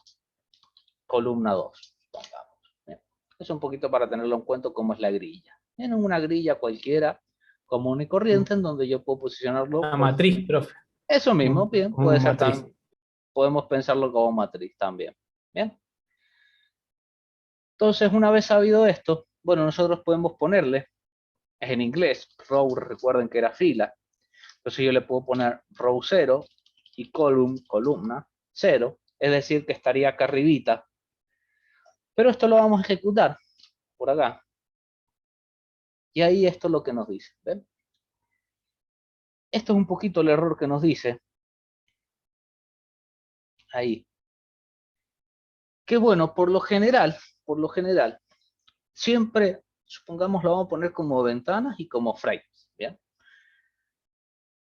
Speaker 1: columna 2, pongamos. ¿Bien? Es un poquito para tenerlo en cuenta cómo es la grilla. En una grilla cualquiera, común y corriente, en donde yo puedo posicionarlo.
Speaker 3: Una matriz, profe.
Speaker 1: Eso mismo, bien,
Speaker 3: Como
Speaker 1: puede ser
Speaker 3: matriz.
Speaker 1: podemos pensarlo como matriz también. Bien. Entonces, una vez sabido esto, bueno, nosotros podemos ponerle, es en inglés, row, recuerden que era fila. Entonces yo le puedo poner row 0 y columna 0, es decir, que estaría acá arribita. Pero esto lo vamos a ejecutar por acá. Y ahí esto es lo que nos dice. ¿Ven? Esto es un poquito el error que nos dice. Ahí. Que bueno, por lo general, siempre, supongamos, lo vamos a poner como ventanas y como frames. ¿Bien?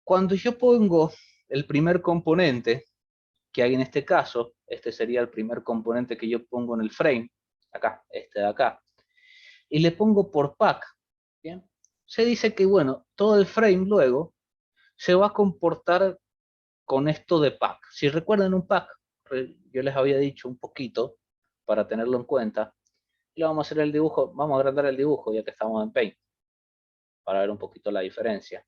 Speaker 1: Cuando yo pongo el primer componente, que hay en este caso, este sería el primer componente que yo pongo en el frame, acá, este de acá, y le pongo por pack, ¿bien? Se dice que, bueno, todo el frame luego se va a comportar con esto de pack. Si recuerdan un pack, yo les había dicho un poquito, para tenerlo en cuenta, y vamos a hacer el dibujo, vamos a agrandar el dibujo ya que estamos en Paint. para ver un poquito la diferencia.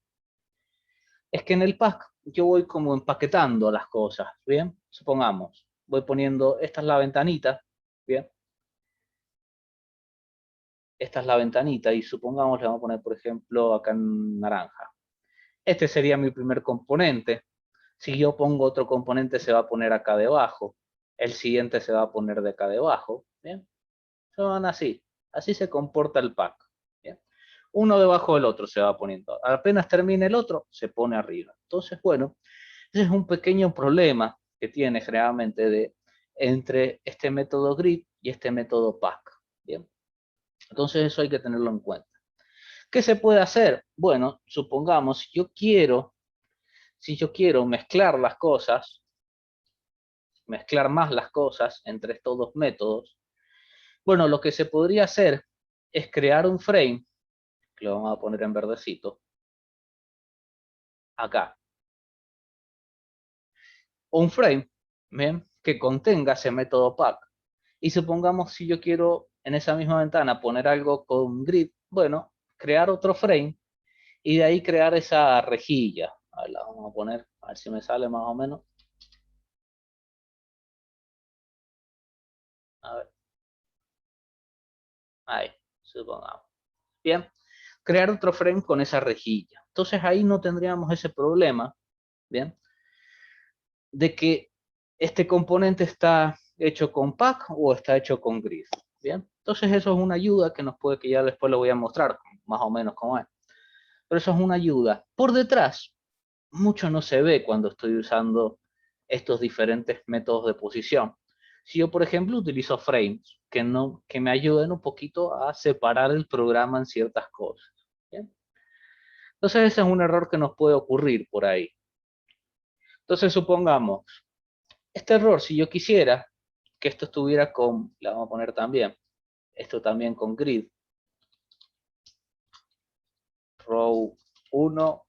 Speaker 1: Es que en el pack yo voy como empaquetando las cosas, ¿bien? Supongamos, voy poniendo, esta es la ventanita, ¿bien? Esta es la ventanita y supongamos le vamos a poner, por ejemplo, acá en naranja. Este sería mi primer componente. Si yo pongo otro componente se va a poner acá debajo. El siguiente se va a poner de acá debajo, ¿bien? Son así. Así se comporta el pack, ¿bien? Uno debajo del otro se va poniendo. Apenas termine el otro, se pone arriba. Entonces, bueno, ese es un pequeño problema que tiene generalmente entre este método grid y este método pack, ¿bien? Entonces eso hay que tenerlo en cuenta. ¿Qué se puede hacer? Bueno, supongamos, si yo quiero mezclar las cosas, mezclar más las cosas entre estos dos métodos, bueno, lo que se podría hacer es crear un frame, que lo vamos a poner en verdecito, acá. Un frame, ¿bien? Que contenga ese método pack. Y supongamos si yo quiero en esa misma ventana poner algo con grid, bueno, crear otro frame y de ahí crear esa rejilla. A ver, la vamos a poner, a ver si me sale más o menos. A ver. Ahí, supongamos. Bien, crear otro frame con esa rejilla. Entonces ahí no tendríamos ese problema, bien, de que este componente está hecho con pack o está hecho con grid. Bien, entonces eso es una ayuda que nos puede, que ya después lo voy a mostrar más o menos cómo es. Pero eso es una ayuda. Por detrás, mucho no se ve cuando estoy usando estos diferentes métodos de posición. Si yo, por ejemplo, utilizo frames que me ayuden un poquito a separar el programa en ciertas cosas. ¿Bien? Entonces ese es un error que nos puede ocurrir por ahí. Entonces supongamos, este error, si yo quisiera que esto estuviera con, le vamos a poner también, esto también con grid, row 1,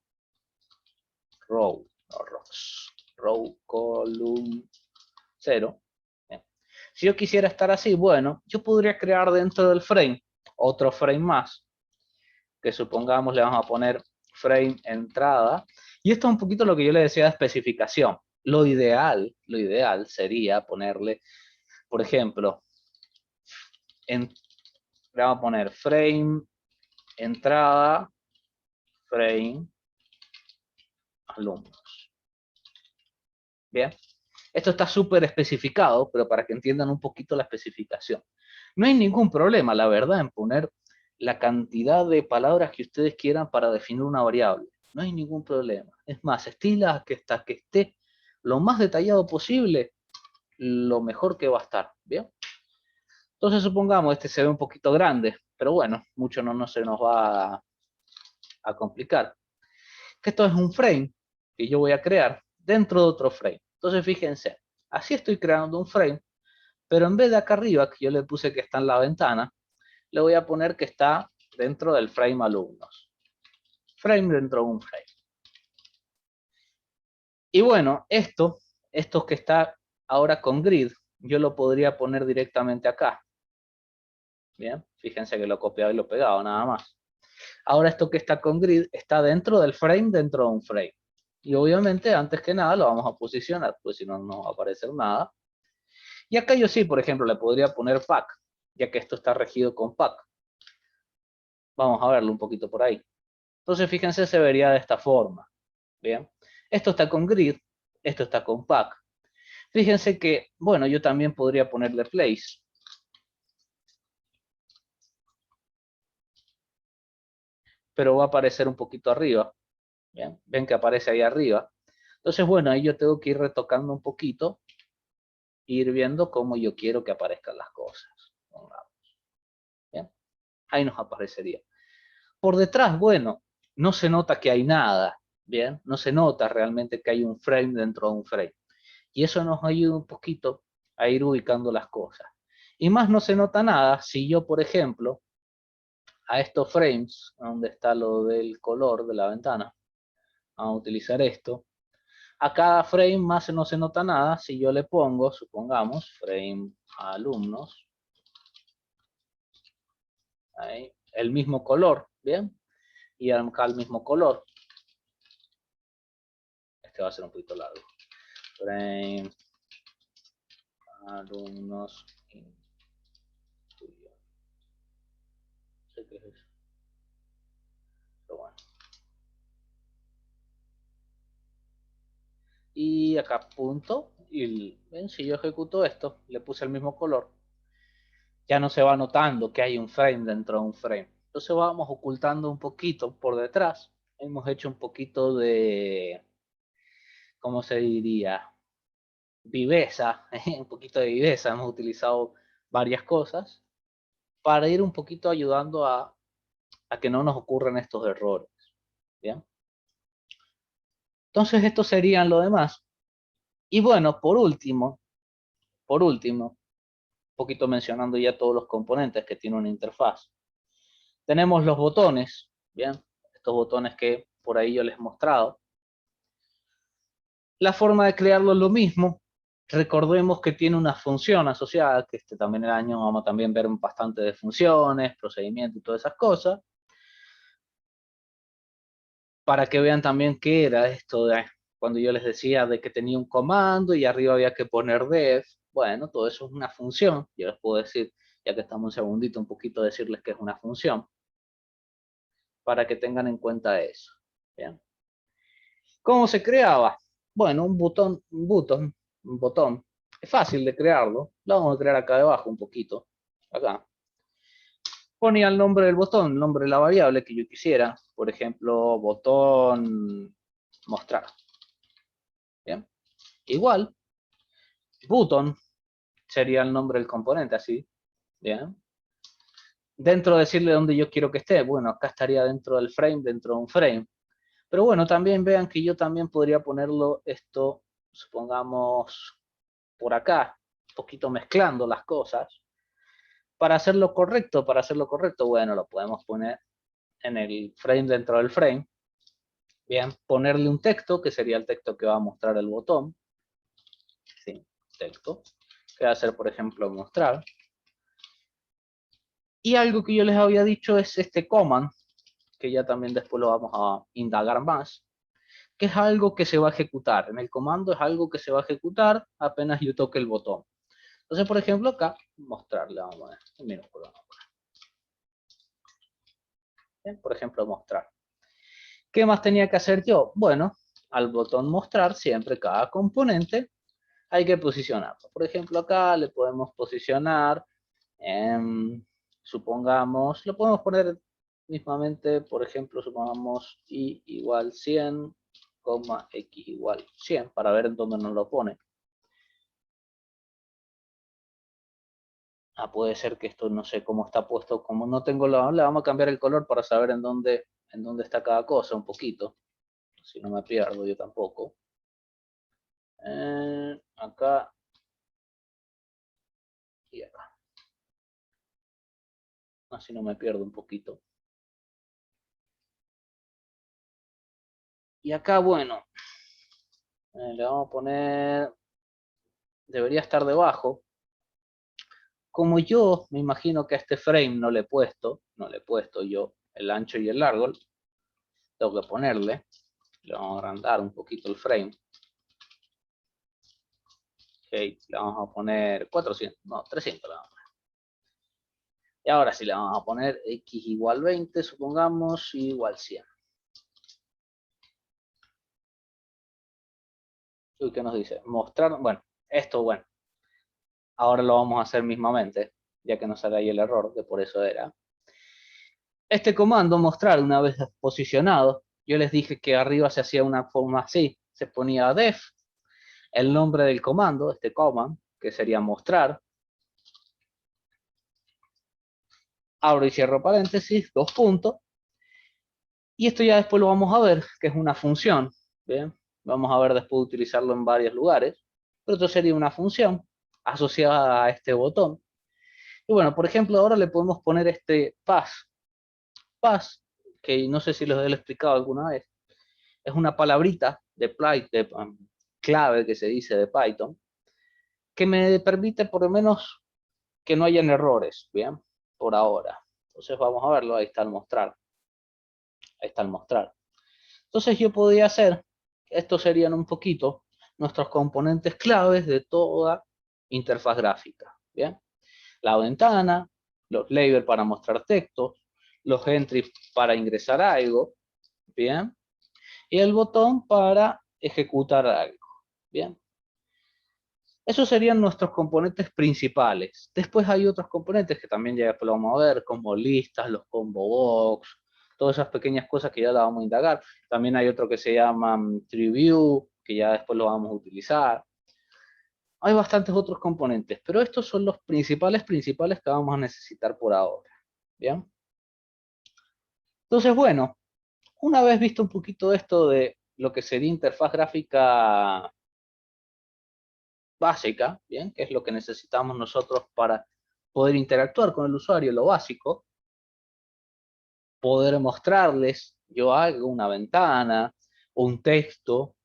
Speaker 1: row column 0. Bien. Si yo quisiera estar así, bueno, yo podría crear dentro del frame otro frame más, que supongamos le vamos a poner frame entrada. Y esto es un poquito lo que yo le decía de especificación. Lo ideal sería ponerle, por ejemplo, le vamos a poner frame entrada, frame alumnos. Bien. Esto está súper especificado, pero para que entiendan un poquito la especificación. No hay ningún problema, la verdad, en poner la cantidad de palabras que ustedes quieran para definir una variable. No hay ningún problema. Es más, estila que hasta que esté lo más detallado posible, lo mejor que va a estar. ¿Bien? Entonces supongamos, este se ve un poquito grande, pero bueno, mucho no se nos va a complicar. Que esto es un frame que yo voy a crear dentro de otro frame. Entonces fíjense, así estoy creando un frame, pero en vez de acá arriba, que yo le puse que está en la ventana, le voy a poner que está dentro del frame alumnos. Frame dentro de un frame. Y bueno, esto que está ahora con grid, yo lo podría poner directamente acá. Bien, fíjense que lo he copiado y lo he pegado, nada más. Ahora esto que está con grid está dentro del frame dentro de un frame. Y obviamente, antes que nada, lo vamos a posicionar, pues si no, no va a aparecer nada. Y acá yo sí, por ejemplo, le podría poner pack, ya que esto está regido con pack. Vamos a verlo un poquito por ahí. Entonces, fíjense, se vería de esta forma. Bien. Esto está con grid, esto está con pack. Fíjense que, bueno, yo también podría ponerle place. Pero va a aparecer un poquito arriba. Bien. Ven que aparece ahí arriba. Entonces, bueno, ahí yo tengo que ir retocando un poquito, ir viendo cómo yo quiero que aparezcan las cosas. Bien. Ahí nos aparecería. Por detrás, bueno, no se nota que hay nada. Bien, no se nota realmente que hay un frame dentro de un frame. Y eso nos ayuda un poquito a ir ubicando las cosas. Y más no se nota nada si yo, por ejemplo, a estos frames, donde está lo del color de la ventana, vamos a utilizar esto. A cada frame más no se nota nada si yo le pongo, supongamos, frame alumnos. Ahí, el mismo color, ¿bien? y acá el mismo color. Este va a ser un poquito largo. Frame alumnos inclusión. No sé qué es eso. Pero bueno. Y acá punto. Y ven, si yo ejecuto esto, le puse el mismo color, ya no se va notando que hay un frame dentro de un frame. Entonces vamos ocultando un poquito por detrás. Hemos hecho un poquito de, ¿cómo se diría? Viveza, un poquito de viveza. Hemos utilizado varias cosas para ir un poquito ayudando a que no nos ocurran estos errores. ¿Bien? Entonces estos serían lo demás. Y bueno, por último, un poquito mencionando ya todos los componentes que tiene una interfaz. Tenemos los botones, ¿bien? Estos botones que por ahí yo les he mostrado. La forma de crearlo es lo mismo. Recordemos que tiene una función asociada, que también el año vamos a también ver bastante de funciones, procedimientos y todas esas cosas. Para que vean también qué era esto de cuando yo les decía de que tenía un comando y arriba había que poner def. Bueno, todo eso es una función. Yo les puedo decir, ya que estamos un segundito, un poquito decirles que es una función. Para que tengan en cuenta eso. ¿Bien? ¿Cómo se creaba? Bueno, un botón. Es fácil de crearlo. Lo vamos a crear acá debajo un poquito. Acá. Ponía el nombre del botón, el nombre de la variable que yo quisiera. Por ejemplo, botón mostrar. Bien. Igual, button sería el nombre del componente, así. Bien. Dentro de decirle dónde yo quiero que esté. Bueno, acá estaría dentro del frame, dentro de un frame. Pero bueno, también vean que yo también podría ponerlo esto, supongamos, por acá, un poquito mezclando las cosas. Para hacerlo correcto, bueno, lo podemos poner en el frame dentro del frame. Bien, ponerle un texto, que sería el texto que va a mostrar el botón. Sí, texto. Que va a ser, por ejemplo, mostrar. Y algo que yo les había dicho es este command, que ya también después lo vamos a indagar más, que es algo que se va a ejecutar. En el comando es algo que se va a ejecutar apenas yo toque el botón. Entonces, por ejemplo, acá, mostrarle, vamos a poner en minúscula. Bien, por ejemplo, mostrar. ¿Qué más tenía que hacer yo? Bueno, al botón mostrar, siempre cada componente hay que posicionarlo. Por ejemplo, acá le podemos posicionar, supongamos, lo podemos poner mismamente, por ejemplo, supongamos y igual 100, x igual 100, para ver en dónde nos lo pone. Puede ser que esto no sé cómo está puesto, como no tengo le vamos a cambiar el color para saber en dónde está cada cosa un poquito. Si no me pierdo yo tampoco. Acá y acá. Así no me pierdo un poquito. Y acá, bueno, le vamos a poner, debería estar debajo. Como yo me imagino que a este frame no le he puesto yo el ancho y el largo, tengo que ponerle, le vamos a agrandar un poquito el frame. Ok, le vamos a poner 400, no, 300 le vamos a poner. Y ahora sí le vamos a poner x igual 20, supongamos, igual 100. Uy, ¿qué nos dice? Mostrar, bueno, esto, bueno, ahora lo vamos a hacer mismamente, ya que nos sale ahí el error, que por eso era. Este comando, mostrar, una vez posicionado, yo les dije que arriba se hacía una forma así, se ponía def, el nombre del comando, este command, que sería mostrar, abro y cierro paréntesis, 2 puntos, y esto ya después lo vamos a ver, que es una función, ¿bien? Vamos a ver después utilizarlo en varios lugares, pero esto sería una función asociada a este botón. Y bueno, por ejemplo, ahora le podemos poner este pass, que no sé si los he explicado alguna vez, es una palabrita de clave que se dice de Python, que me permite por lo menos que no hayan errores, ¿bien? Por ahora. Entonces vamos a verlo, ahí está el mostrar. Ahí está el mostrar. Entonces yo podría hacer, estos serían un poquito nuestros componentes claves de toda interfaz gráfica. ¿Bien? La ventana, los labels para mostrar textos, los entries para ingresar algo, ¿bien? Y el botón para ejecutar algo, ¿bien? Esos serían nuestros componentes principales. Después hay otros componentes que también ya después lo vamos a ver, como listas, los combo box, todas esas pequeñas cosas que ya las vamos a indagar. También hay otro que se llama tree view, que ya después lo vamos a utilizar. Hay bastantes otros componentes, pero estos son los principales que vamos a necesitar por ahora. ¿Bien? Entonces, bueno, una vez visto un poquito esto de lo que sería interfaz gráfica básica, ¿bien? Que es lo que necesitamos nosotros para poder interactuar con el usuario, lo básico, poder mostrarles yo algo, una ventana, un texto,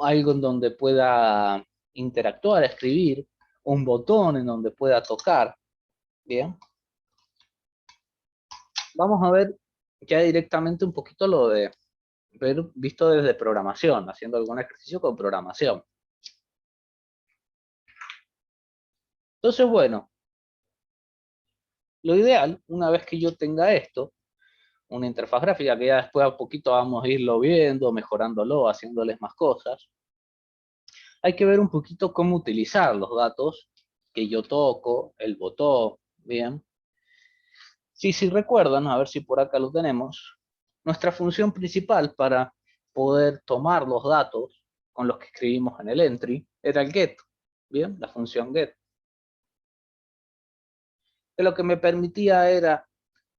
Speaker 1: algo en donde pueda interactuar, escribir, un botón en donde pueda tocar, ¿bien? Vamos a ver ya directamente un poquito lo de ver visto desde programación, haciendo algún ejercicio con programación. Entonces, bueno, lo ideal, una vez que yo tenga esto, una interfaz gráfica que ya después a poquito vamos a irlo viendo, mejorándolo, haciéndoles más cosas, hay que ver un poquito cómo utilizar los datos que yo toco, el botón, ¿bien? Si recuerdan, a ver si por acá lo tenemos, nuestra función principal para poder tomar los datos con los que escribimos en el entry era el get, ¿bien? La función get. Que lo que me permitía era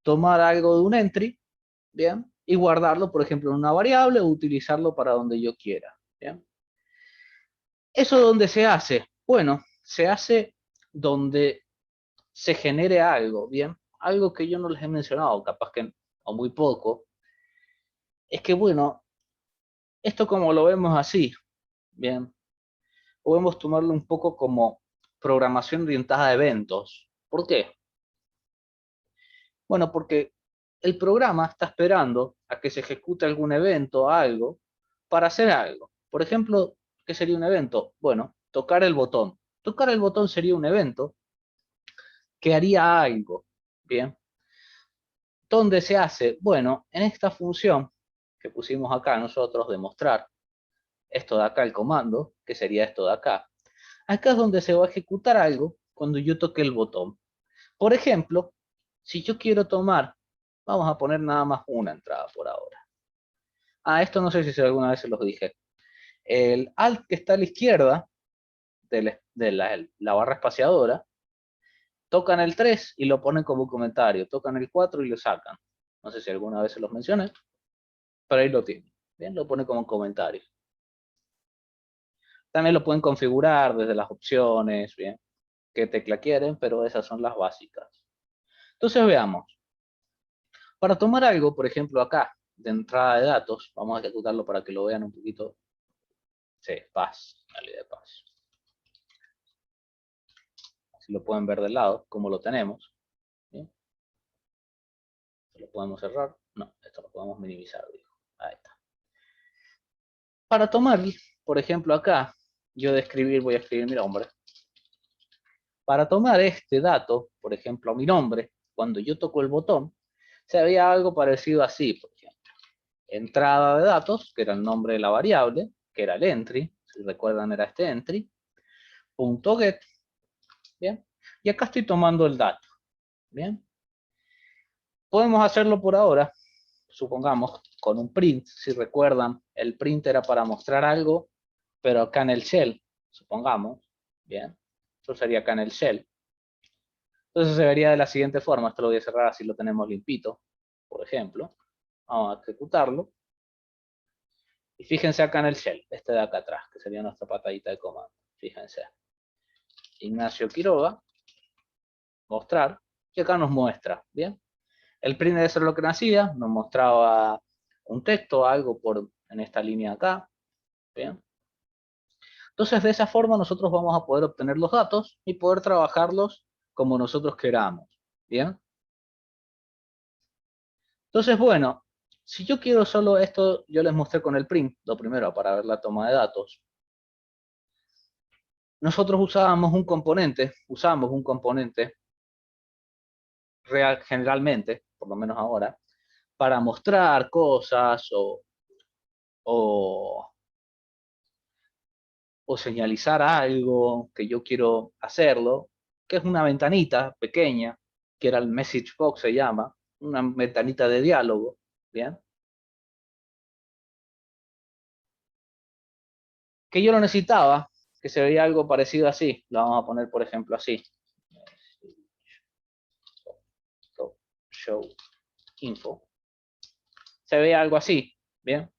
Speaker 1: tomar algo de un entry, ¿bien? Y guardarlo, por ejemplo, en una variable o utilizarlo para donde yo quiera, ¿bien? ¿Eso dónde se hace? Bueno, se hace donde se genere algo, ¿bien? Algo que yo no les he mencionado, capaz que o muy poco, es que, bueno, esto como lo vemos así, ¿bien? Podemos tomarlo un poco como programación orientada a eventos. ¿Por qué? Bueno, porque el programa está esperando a que se ejecute algún evento, algo, para hacer algo. Por ejemplo, ¿qué sería un evento? Bueno, tocar el botón. Tocar el botón sería un evento que haría algo. Bien. ¿Dónde se hace? Bueno, en esta función que pusimos acá nosotros de mostrar, esto de acá, el comando, que sería esto de acá. Acá es donde se va a ejecutar algo cuando yo toque el botón. Por ejemplo, si yo quiero tomar, vamos a poner nada más una entrada por ahora. Esto no sé si alguna vez se los dije. El alt que está a la izquierda de la barra espaciadora, tocan el 3 y lo ponen como comentario, tocan el 4 y lo sacan. No sé si alguna vez se los mencioné, pero ahí lo tienen. Bien, lo pone como comentario. También lo pueden configurar desde las opciones, bien, qué tecla quieren, pero esas son las básicas. Entonces veamos. Para tomar algo, por ejemplo acá, de entrada de datos, vamos a ejecutarlo para que lo vean un poquito. Sí, paz, dale de paz. Así lo pueden ver del lado, como lo tenemos. ¿Bien? Lo podemos cerrar. No, esto lo podemos minimizar, digo. Ahí está. Para tomar, por ejemplo acá, yo de escribir voy a escribir mi nombre. Para tomar este dato, por ejemplo mi nombre, cuando yo toco el botón, se veía algo parecido así, por ejemplo. Entrada de datos, que era el nombre de la variable, que era el entry, si recuerdan era este entry, punto get, ¿bien? Y acá estoy tomando el dato, ¿bien? Podemos hacerlo por ahora, supongamos, con un print, si recuerdan, el print era para mostrar algo, pero acá en el shell, supongamos, ¿bien? Eso sería acá en el shell. Entonces se vería de la siguiente forma, esto lo voy a cerrar así lo tenemos limpito, por ejemplo. Vamos a ejecutarlo. Y fíjense acá en el shell, este de acá atrás, que sería nuestra patadita de comando. Fíjense. Ignacio Quiroga, mostrar, y acá nos muestra, ¿bien? El print de eso es lo que hacía, nos mostraba un texto, algo en esta línea acá, ¿bien? Entonces de esa forma nosotros vamos a poder obtener los datos y poder trabajarlos como nosotros queramos, ¿bien? Entonces, bueno, Si yo quiero solo esto, yo les mostré con el print, lo primero, para ver la toma de datos. Nosotros usamos un componente real, generalmente, por lo menos ahora, para mostrar cosas o señalizar algo que yo quiero hacerlo, que es una ventanita pequeña, que era el message box se llama, una ventanita de diálogo, ¿bien? Que yo lo necesitaba, que se veía algo parecido así, lo vamos a poner por ejemplo así. Show info. Se ve algo así, ¿bien?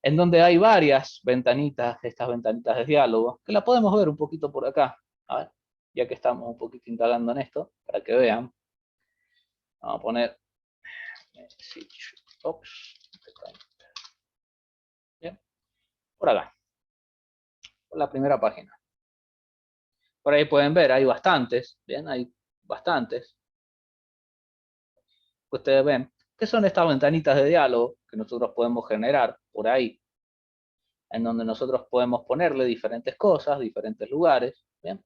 Speaker 1: En donde hay varias ventanitas, estas ventanitas de diálogo, que la podemos ver un poquito por acá. A ver, ya que estamos un poquito indagando en esto, para que vean. Vamos a poner message box. Bien, por acá, por la primera página. Por ahí pueden ver, hay bastantes, bien, hay bastantes. Ustedes ven, que son estas ventanitas de diálogo que nosotros podemos generar por ahí, en donde nosotros podemos ponerle diferentes cosas, diferentes lugares, ¿bien?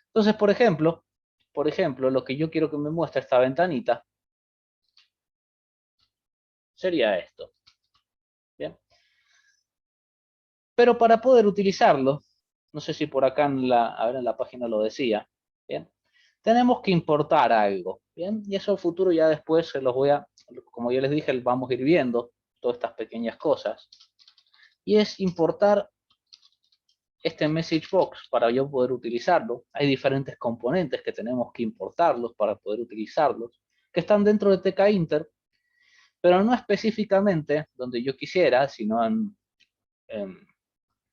Speaker 1: Entonces, por ejemplo, lo que yo quiero que me muestre esta ventanita sería esto, ¿bien? Pero para poder utilizarlo, no sé si por acá en la página lo decía, ¿bien? Tenemos que importar algo, ¿bien? Y eso al futuro ya después se los voy a, como ya les dije, vamos a ir viendo todas estas pequeñas cosas. Y es importar este message box para yo poder utilizarlo. Hay diferentes componentes que tenemos que importarlos para poder utilizarlos, que están dentro de TK-Inter, pero no específicamente donde yo quisiera, sino en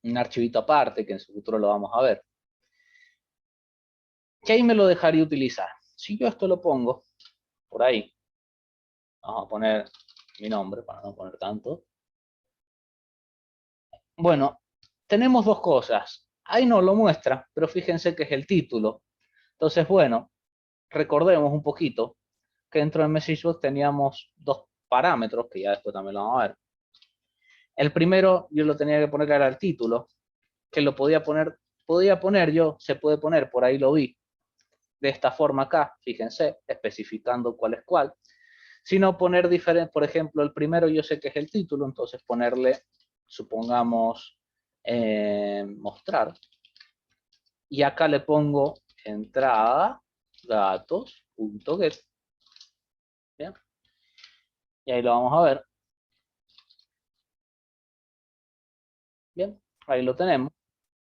Speaker 1: un archivito aparte, que en su futuro lo vamos a ver. Que ahí me lo dejaría utilizar. Si yo esto lo pongo por ahí, vamos a poner mi nombre para no poner tanto. Bueno, tenemos dos cosas. Ahí no lo muestra, pero fíjense que es el título. Entonces, bueno, recordemos un poquito que dentro del MessageBox teníamos dos parámetros, que ya después también lo vamos a ver. El primero yo lo tenía que poner era el título, que lo podía poner yo, se puede poner, por ahí lo vi, de esta forma acá, fíjense, especificando cuál es cuál. Si no poner diferente, por ejemplo, el primero yo sé que es el título, entonces ponerle, supongamos, mostrar. Y acá le pongo entrada datos.get. ¿Bien? Y ahí lo vamos a ver. Bien, ahí lo tenemos.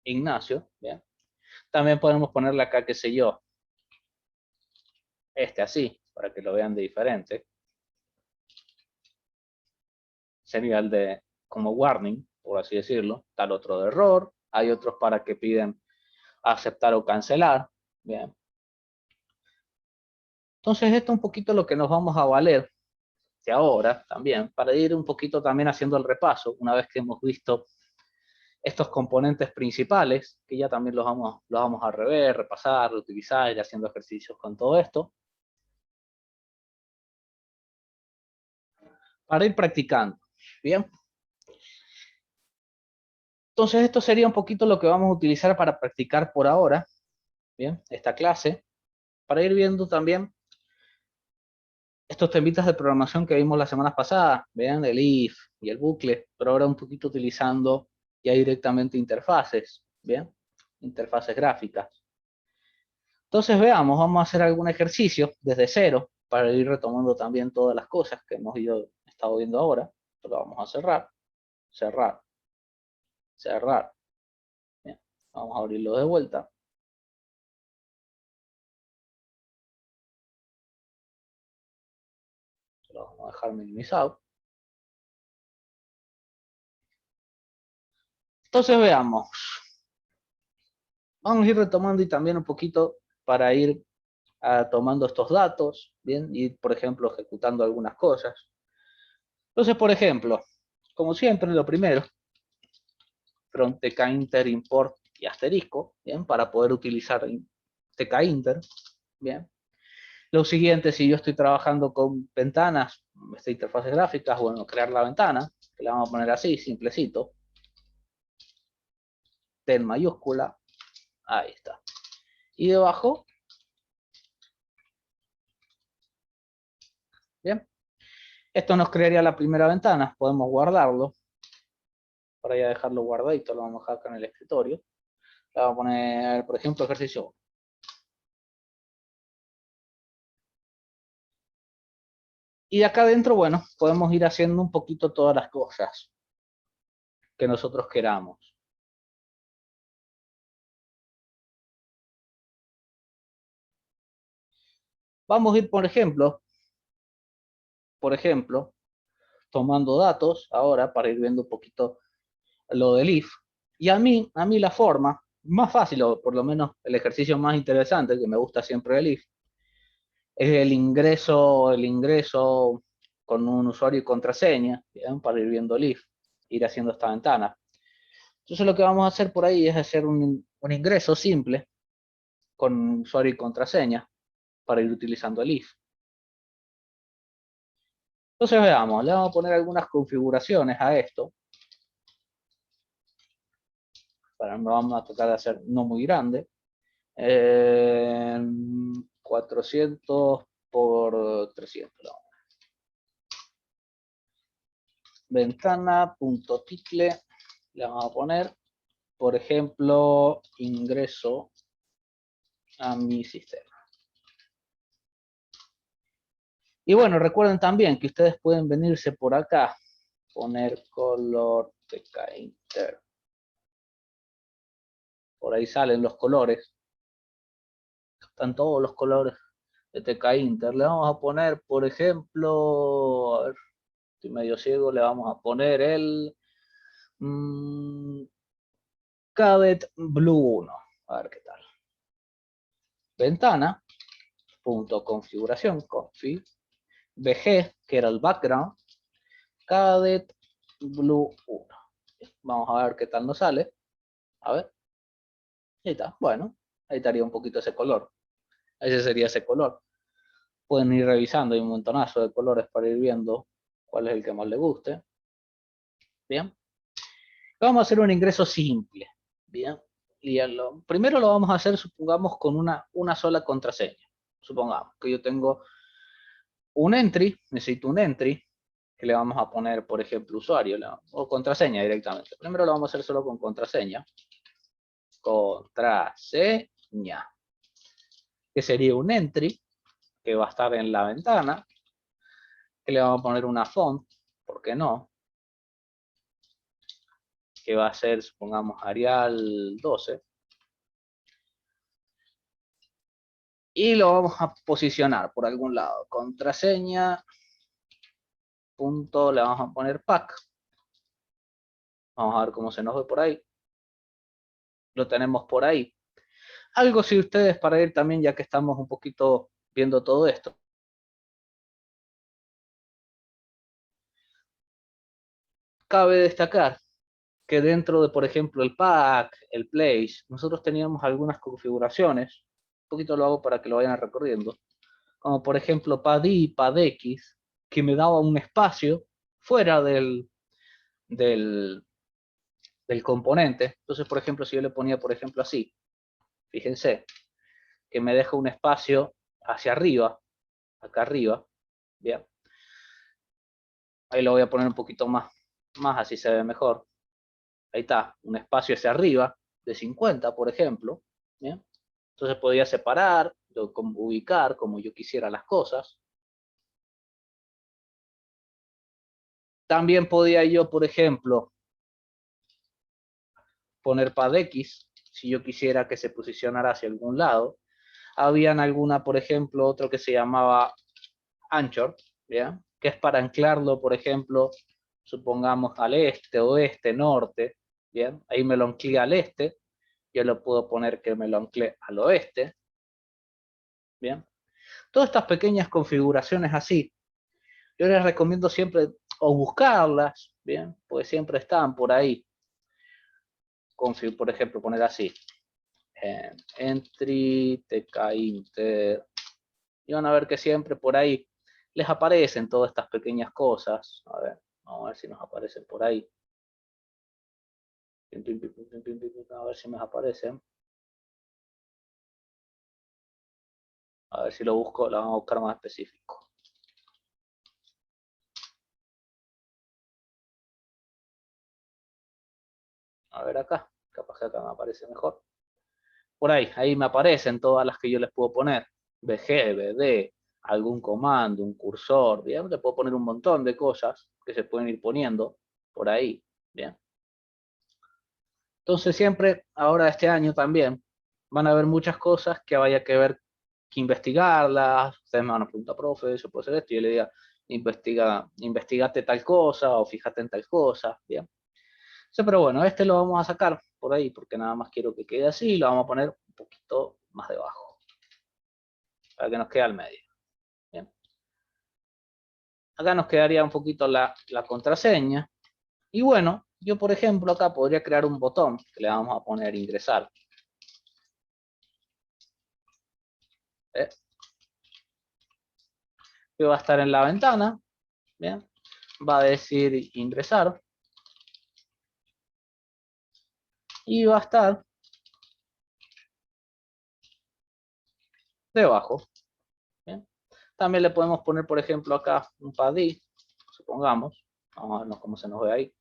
Speaker 1: Ignacio, bien. También podemos ponerle acá, qué sé yo, así, para que lo vean de diferente. Sería el de como warning, por así decirlo. Tal otro de error. Hay otros para que piden aceptar o cancelar. Bien. Entonces esto es un poquito lo que nos vamos a valer de ahora también, para ir un poquito también haciendo el repaso, una vez que hemos visto estos componentes principales, que ya también los vamos a rever, repasar, reutilizar, ir haciendo ejercicios con todo esto, para ir practicando. Bien. Entonces esto sería un poquito lo que vamos a utilizar para practicar por ahora, bien, esta clase, para ir viendo también estos temitas de programación que vimos las semanas pasadas, vean el if y el bucle, pero ahora un poquito utilizando ya directamente interfaces, bien, interfaces gráficas. Entonces veamos, vamos a hacer algún ejercicio desde cero para ir retomando también todas las cosas que hemos estado viendo ahora. Esto lo vamos a cerrar, cerrar, cerrar. Bien, vamos a abrirlo de vuelta. Lo vamos a dejar minimizado. Entonces veamos. Vamos a ir retomando y también un poquito para ir tomando estos datos, bien, y por ejemplo ejecutando algunas cosas. Entonces, por ejemplo, como siempre, lo primero, from tkinter import y asterisco, bien, para poder utilizar tkinter, bien. Lo siguiente, si yo estoy trabajando con ventanas, interfaces gráficas, bueno, crear la ventana, que la vamos a poner así, simplecito. T en mayúscula, ahí está. Y debajo, bien, esto nos crearía la primera ventana, podemos guardarlo. Para ya dejarlo guardadito, lo vamos a dejar acá en el escritorio. Le vamos a poner, por ejemplo, ejercicio 1. Y de acá adentro, bueno, podemos ir haciendo un poquito todas las cosas que nosotros queramos. Vamos a ir, por ejemplo, tomando datos ahora para ir viendo un poquito lo del if. Y a mí la forma más fácil, o por lo menos el ejercicio más interesante que me gusta siempre del if, es el ingreso con un usuario y contraseña, ¿bien? Para ir viendo el if, ir haciendo esta ventana. Entonces lo que vamos a hacer por ahí es hacer un ingreso simple con usuario y contraseña para ir utilizando el if. Entonces veamos, le vamos a poner algunas configuraciones a esto. Lo vamos a tratar de hacer no muy grande. 400 por 300. Ventana.title, le vamos a poner, por ejemplo, ingreso a mi sistema. Y bueno, recuerden también que ustedes pueden venirse por acá, poner color tkinter. Por ahí salen los colores. Están todos los colores de tkinter. Le vamos a poner, por ejemplo, a ver, estoy medio ciego, le vamos a poner el Cadet Blue 1. A ver qué tal. Ventana, punto configuración, config, VG, que era el background, Cadet Blue 1. Vamos a ver qué tal nos sale. A ver. Ahí está. Bueno, ahí estaría un poquito ese color. Ese sería ese color. Pueden ir revisando, hay un montonazo de colores para ir viendo cuál es el que más les guste. Bien. Vamos a hacer un ingreso simple. Bien. Y primero lo vamos a hacer, supongamos, con una sola contraseña. Supongamos que yo tengo un entry, necesito un entry, que le vamos a poner, por ejemplo, usuario, o contraseña directamente. Primero lo vamos a hacer solo con contraseña. Contraseña. Que sería un entry, que va a estar en la ventana, que le vamos a poner una font, ¿por qué no? Que va a ser, supongamos, Arial 12. Y lo vamos a posicionar por algún lado. Contraseña, punto, le vamos a poner pack. Vamos a ver cómo se nos ve por ahí. Lo tenemos por ahí. Algo si ustedes para ir también, ya que estamos un poquito viendo todo esto. Cabe destacar que dentro de, por ejemplo, el pack, el place, nosotros teníamos algunas configuraciones. Un poquito lo hago para que lo vayan recorriendo. Como por ejemplo pad-i, pad-x, que me daba un espacio fuera del componente. Entonces, por ejemplo, si yo le ponía, por ejemplo, así, fíjense, que me deja un espacio hacia arriba, acá arriba, bien. Ahí lo voy a poner un poquito más así se ve mejor. Ahí está, un espacio hacia arriba de 50, por ejemplo, bien. Entonces podía separar, ubicar como yo quisiera las cosas. También podía yo, por ejemplo, poner pad-x, si yo quisiera que se posicionara hacia algún lado. Habían alguna, por ejemplo, otro que se llamaba anchor, ¿bien? Que es para anclarlo, por ejemplo, supongamos al este, oeste, norte, ¿bien? Ahí me lo anclé al este, yo lo puedo poner que me lo anclé al oeste, ¿bien? Todas estas pequeñas configuraciones así, yo les recomiendo siempre o buscarlas, ¿bien? Pues siempre están por ahí. Por ejemplo, poner así, entry, tkinter, y van a ver que siempre por ahí les aparecen todas estas pequeñas cosas. A ver, vamos a ver si nos aparecen por ahí. A ver si me aparecen. A ver si lo busco, lo vamos a buscar más específico. A ver acá, capaz que acá me aparece mejor. Por ahí me aparecen todas las que yo les puedo poner. BG, BD, algún comando, un cursor, ¿bien? Le puedo poner un montón de cosas que se pueden ir poniendo por ahí, ¿bien? Entonces siempre, ahora este año también, van a haber muchas cosas que vaya que ver, que investigarlas. Ustedes me van a preguntar, profe, eso puede ser esto, y yo le diga, investigate tal cosa, o fíjate en tal cosa, ¿bien? Sí, pero bueno, este lo vamos a sacar por ahí, porque nada más quiero que quede así, y lo vamos a poner un poquito más debajo, para que nos quede al medio. Bien. Acá nos quedaría un poquito la contraseña. Y bueno, yo por ejemplo acá podría crear un botón que le vamos a poner ingresar. Que va a estar en la ventana. Bien. Va a decir ingresar. Y va a estar debajo. Bien. También le podemos poner, por ejemplo, acá un PADI, supongamos. Vamos a ver cómo se nos ve ahí.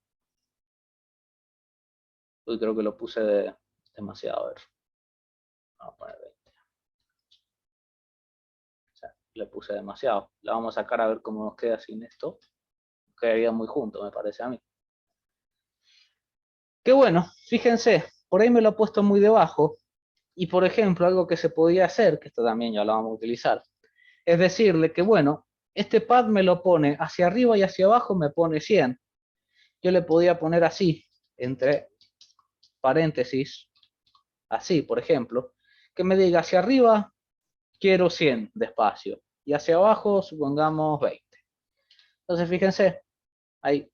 Speaker 1: Uy, creo que lo puse demasiado. A ver. Vamos a poner 20. O sea, le puse demasiado. La vamos a sacar a ver cómo nos queda sin esto. Quedaría muy junto, me parece a mí. Qué bueno, fíjense, por ahí me lo he puesto muy debajo. Y por ejemplo, algo que se podía hacer, que esto también ya lo vamos a utilizar, es decirle que bueno, este pad me lo pone hacia arriba y hacia abajo me pone 100. Yo le podía poner así, entre paréntesis, así, por ejemplo, que me diga hacia arriba quiero 100 de espacio y hacia abajo supongamos 20. Entonces fíjense, ahí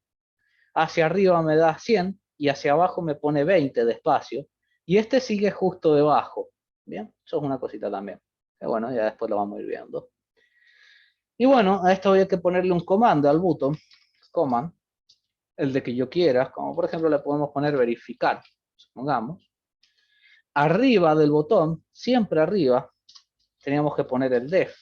Speaker 1: hacia arriba me da 100 y hacia abajo me pone 20 de espacio y este sigue justo debajo. Bien, eso es una cosita también. Que bueno, ya después lo vamos a ir viendo. Y bueno, a esto voy a que ponerle un comando al botón, command, el de que yo quiera, como por ejemplo le podemos poner verificar, supongamos. Arriba del botón, siempre arriba, teníamos que poner el def.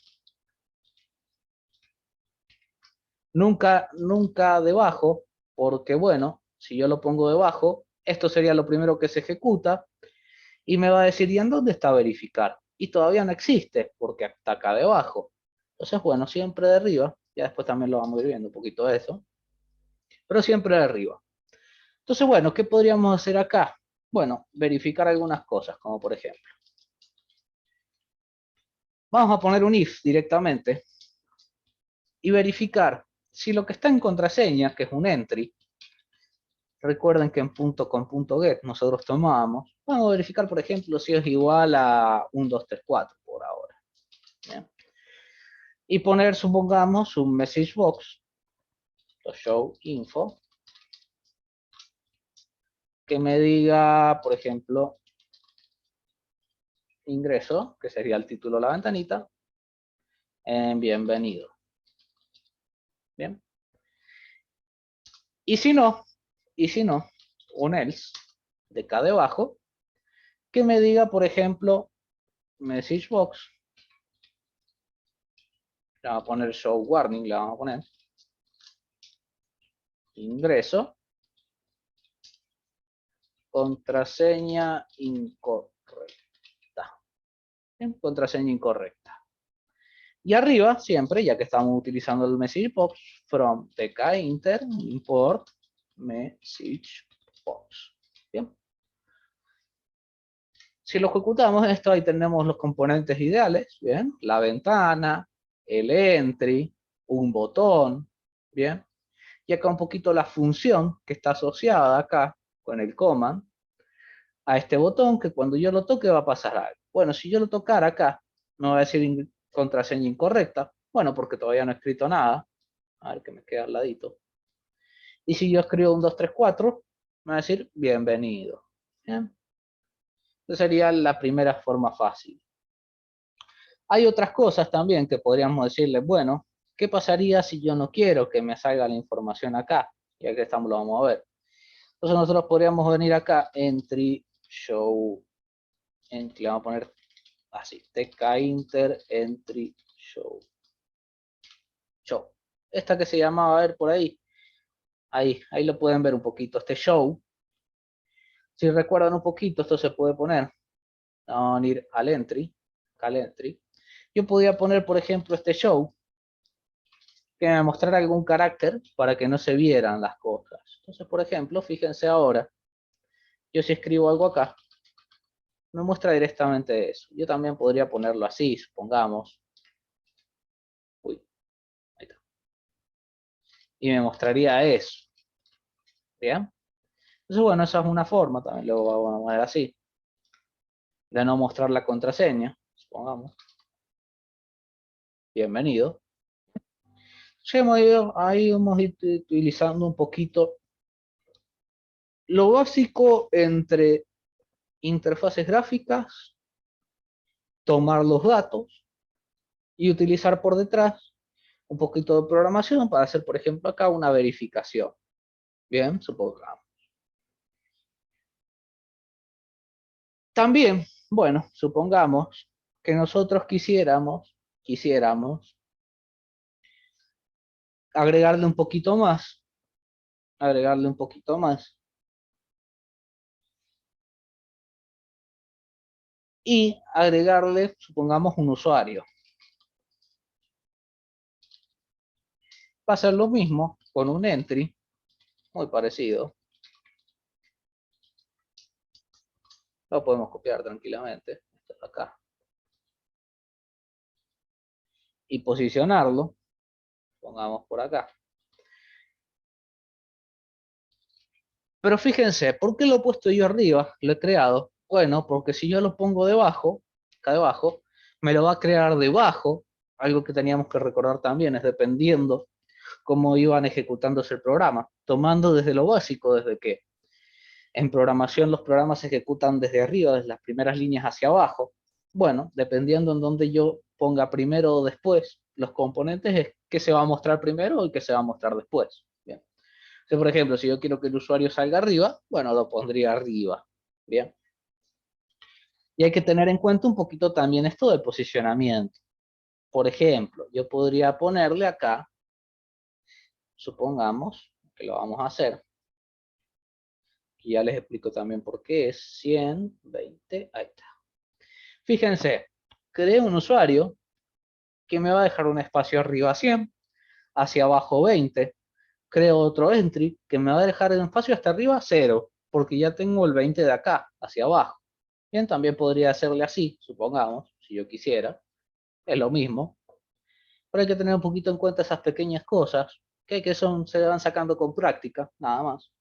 Speaker 1: Nunca debajo, porque bueno, si yo lo pongo debajo, esto sería lo primero que se ejecuta y me va a decir, ¿y en dónde está verificar? Y todavía no existe, porque está acá debajo. Entonces, bueno, siempre de arriba, ya después también lo vamos a ir viendo un poquito de eso, pero siempre de arriba. Entonces, bueno, ¿qué podríamos hacer acá? Bueno, verificar algunas cosas, como por ejemplo, vamos a poner un if directamente y verificar si lo que está en contraseña, que es un entry, recuerden que en .com.get nosotros tomábamos, vamos a verificar, por ejemplo, si es igual a 1234 por ahora. ¿Bien? Y poner, supongamos, un message box, show info, que me diga, por ejemplo, ingreso, que sería el título de la ventanita, en bienvenido. Bien. Y si no, un else de acá debajo, que me diga, por ejemplo, message box, le vamos a poner show warning, le vamos a poner ingreso, contraseña incorrecta. Bien, contraseña incorrecta. Y arriba, siempre, ya que estamos utilizando el message box, from tkinter import message box. Bien. Si lo ejecutamos esto, ahí tenemos los componentes ideales, bien, la ventana, el entry, un botón, bien, y acá un poquito la función que está asociada acá con el command a este botón, que cuando yo lo toque va a pasar algo. Bueno, si yo lo tocara acá, me va a decir contraseña incorrecta, bueno, porque todavía no he escrito nada, a ver que me queda al ladito, y si yo escribo un 234, me va a decir bienvenido, bien. Esa sería la primera forma fácil. Hay otras cosas también que podríamos decirle, bueno, ¿Qué pasaría si yo no quiero que me salga la información acá? Ya que estamos, lo vamos a ver. Entonces nosotros podríamos venir acá, entry, show, le vamos a poner así, tkinter, entry, show. Esta que se llamaba, a ver por ahí, ahí lo pueden ver un poquito, este show. Si recuerdan un poquito, esto se puede poner, vamos a ir al entry, Yo podía poner, por ejemplo, este show, que me mostrara algún carácter para que no se vieran las cosas. Entonces, por ejemplo, fíjense ahora, yo si escribo algo acá, me muestra directamente eso. Yo también podría ponerlo así, supongamos. Uy, ahí está. Y me mostraría eso. ¿Bien? Entonces, bueno, esa es una forma, también lo vamos a poner así. De no mostrar la contraseña, supongamos. Bienvenido. Ya hemos ido, ahí hemos ido utilizando un poquito lo básico entre interfaces gráficas, tomar los datos y utilizar por detrás un poquito de programación para hacer, por ejemplo, acá una verificación. Bien, supongamos. También, bueno, supongamos que nosotros quisiéramos agregarle un poquito más, y agregarle, supongamos, un usuario. Va a ser lo mismo con un entry, muy parecido. Lo podemos copiar tranquilamente, acá. Y posicionarlo, pongamos por acá. Pero fíjense, ¿por qué lo he puesto yo arriba? Lo he creado. Bueno, porque si yo lo pongo debajo, acá debajo, me lo va a crear debajo. Algo que teníamos que recordar también es dependiendo cómo iban ejecutándose el programa, tomando desde lo básico, desde que en programación los programas se ejecutan desde arriba, desde las primeras líneas hacia abajo. Bueno, dependiendo en dónde yo ponga primero o después los componentes, es qué se va a mostrar primero y qué se va a mostrar después. Bien. Entonces, por ejemplo, si yo quiero que el usuario salga arriba, bueno, lo pondría arriba. Bien. Y hay que tener en cuenta un poquito también esto del posicionamiento. Por ejemplo, yo podría ponerle acá, supongamos que lo vamos a hacer, y ya les explico también por qué es 120, ahí está. Fíjense, creé un usuario que me va a dejar un espacio arriba 100, hacia abajo 20. Creo otro entry que me va a dejar un espacio hasta arriba 0, porque ya tengo el 20 de acá, hacia abajo. Bien, también podría hacerle así, supongamos, si yo quisiera. Es lo mismo. Pero hay que tener un poquito en cuenta esas pequeñas cosas, que se van sacando con práctica, nada más.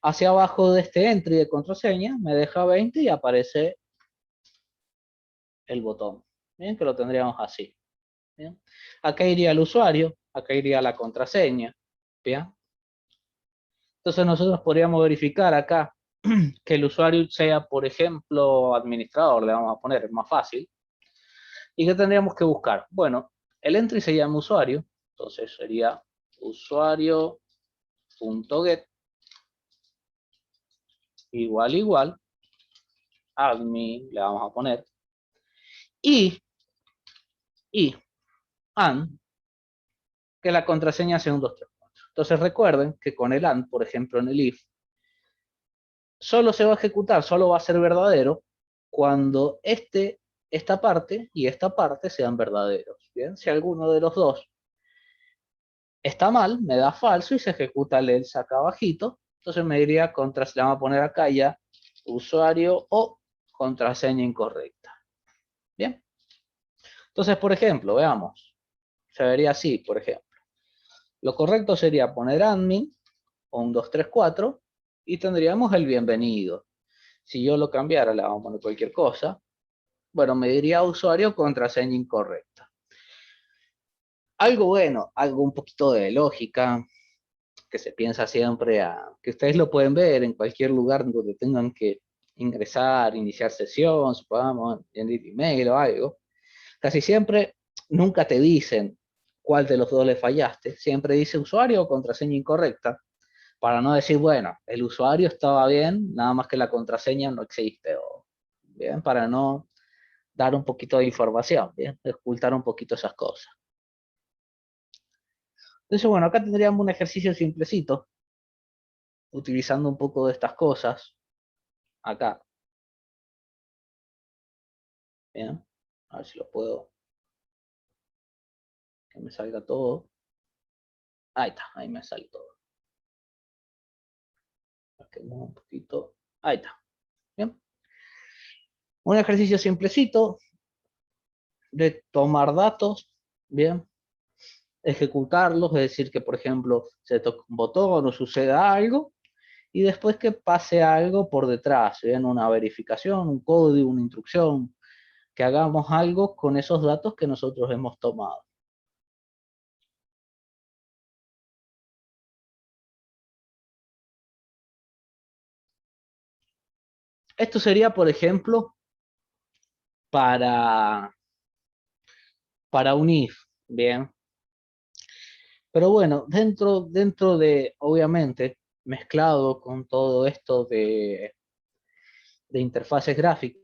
Speaker 1: Hacia abajo de este entry de contraseña me deja 20 y aparece el botón. Bien, que lo tendríamos así. Bien. Acá iría el usuario, acá iría la contraseña. Bien. Entonces nosotros podríamos verificar acá que el usuario sea, por ejemplo, administrador, le vamos a poner, es más fácil. ¿Y qué tendríamos que buscar? Bueno, el entry se llama usuario, entonces sería usuario.get igual, admin, le vamos a poner, y and, que la contraseña sea un 2, 3, 4. Entonces recuerden que con el and, por ejemplo en el if, solo se va a ejecutar, solo va a ser verdadero cuando esta parte y esta parte sean verdaderos. Bien, si alguno de los dos está mal, me da falso y se ejecuta el else acá abajito. Entonces me diría le vamos a poner acá ya usuario o contraseña incorrecta. Bien. Entonces, por ejemplo, veamos. Se vería así, por ejemplo. Lo correcto sería poner admin o un 234 y tendríamos el bienvenido. Si yo lo cambiara, le vamos a poner cualquier cosa. Bueno, me diría usuario contraseña incorrecta. Algo bueno, algo un poquito de lógica, que se piensa siempre, que ustedes lo pueden ver en cualquier lugar donde tengan que ingresar, iniciar sesión, supongamos, en el email o algo. Casi siempre nunca te dicen cuál de los dos le fallaste, siempre dice usuario o contraseña incorrecta, para no decir, bueno, el usuario estaba bien, nada más que la contraseña no existe, o, bien, para no dar un poquito de información, bien, ocultar un poquito esas cosas. Entonces, bueno, acá tendríamos un ejercicio simplecito, utilizando un poco de estas cosas, acá. Bien, a ver si lo puedo, que me salga todo. Ahí está, ahí me sale todo. Marquemos un poquito, ahí está. Bien. Un ejercicio simplecito de tomar datos, bien, ejecutarlos, es decir, que por ejemplo se toca un botón o suceda algo, y después que pase algo por detrás, bien, una verificación, un código, una instrucción, que hagamos algo con esos datos que nosotros hemos tomado. Esto sería, por ejemplo, para un if, bien. Pero bueno, dentro de, obviamente, mezclado con todo esto de interfaces gráficas,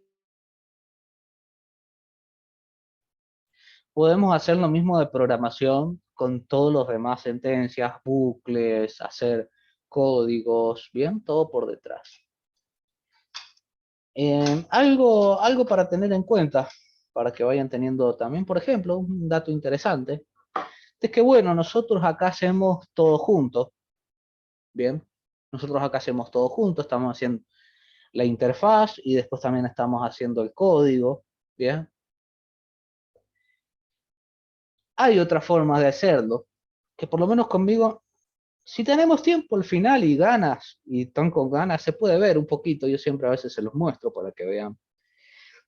Speaker 1: podemos hacer lo mismo de programación con todos los demás sentencias, bucles, hacer códigos, bien, todo por detrás. Algo para tener en cuenta, para que vayan teniendo también, por ejemplo, un dato interesante, es que bueno, nosotros acá hacemos todo junto, bien, nosotros acá hacemos todo junto, estamos haciendo la interfaz y después también estamos haciendo el código, bien. Hay otras formas de hacerlo, que por lo menos conmigo, si tenemos tiempo al final y ganas, y están con ganas, se puede ver un poquito, yo siempre a veces se los muestro para que vean.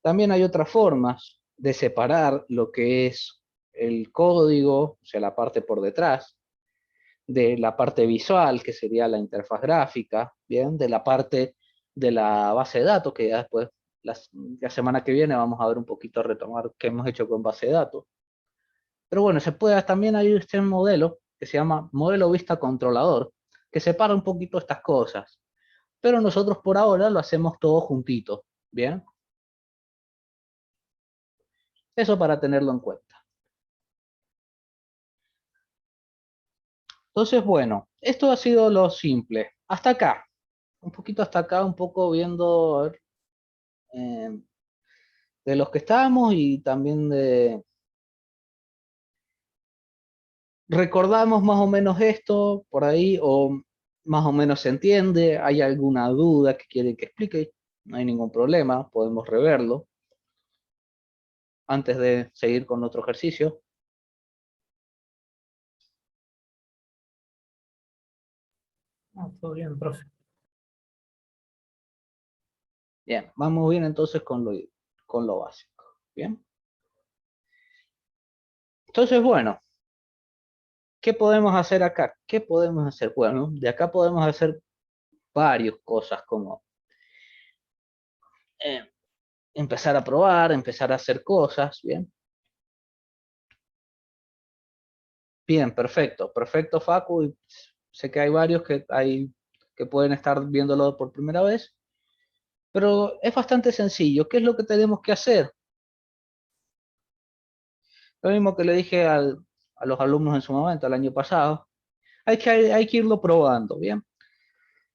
Speaker 1: También hay otras formas de separar lo que es el código, o sea, la parte por detrás, de la parte visual, que sería la interfaz gráfica, bien, de la parte de la base de datos, que ya después, la semana que viene vamos a ver un poquito, retomar qué hemos hecho con base de datos. Pero bueno, también hay este modelo que se llama modelo vista controlador, que separa un poquito estas cosas. Pero nosotros por ahora lo hacemos todo juntito, ¿bien? Eso para tenerlo en cuenta. Entonces, bueno, esto ha sido lo simple. Hasta acá. Un poquito hasta acá, un poco viendo a ver, de los que estábamos y también de... ¿Recordamos más o menos esto por ahí o más o menos se entiende? ¿Hay alguna duda que quieren que explique? No hay ningún problema, podemos reverlo antes de seguir con otro ejercicio.
Speaker 3: No, todo bien, profe.
Speaker 1: Bien, vamos bien entonces con lo básico. Bien. Entonces, bueno, ¿qué podemos hacer acá? ¿Qué podemos hacer? Bueno, de acá podemos hacer varias cosas como eh, empezar a probar, empezar a hacer cosas, ¿bien? Bien, perfecto, perfecto, Facu. Y sé que hay varios que pueden estar viéndolo por primera vez, pero es bastante sencillo. ¿Qué es lo que tenemos que hacer? Lo mismo que le dije a los alumnos en su momento, el año pasado. Hay que irlo probando, ¿bien?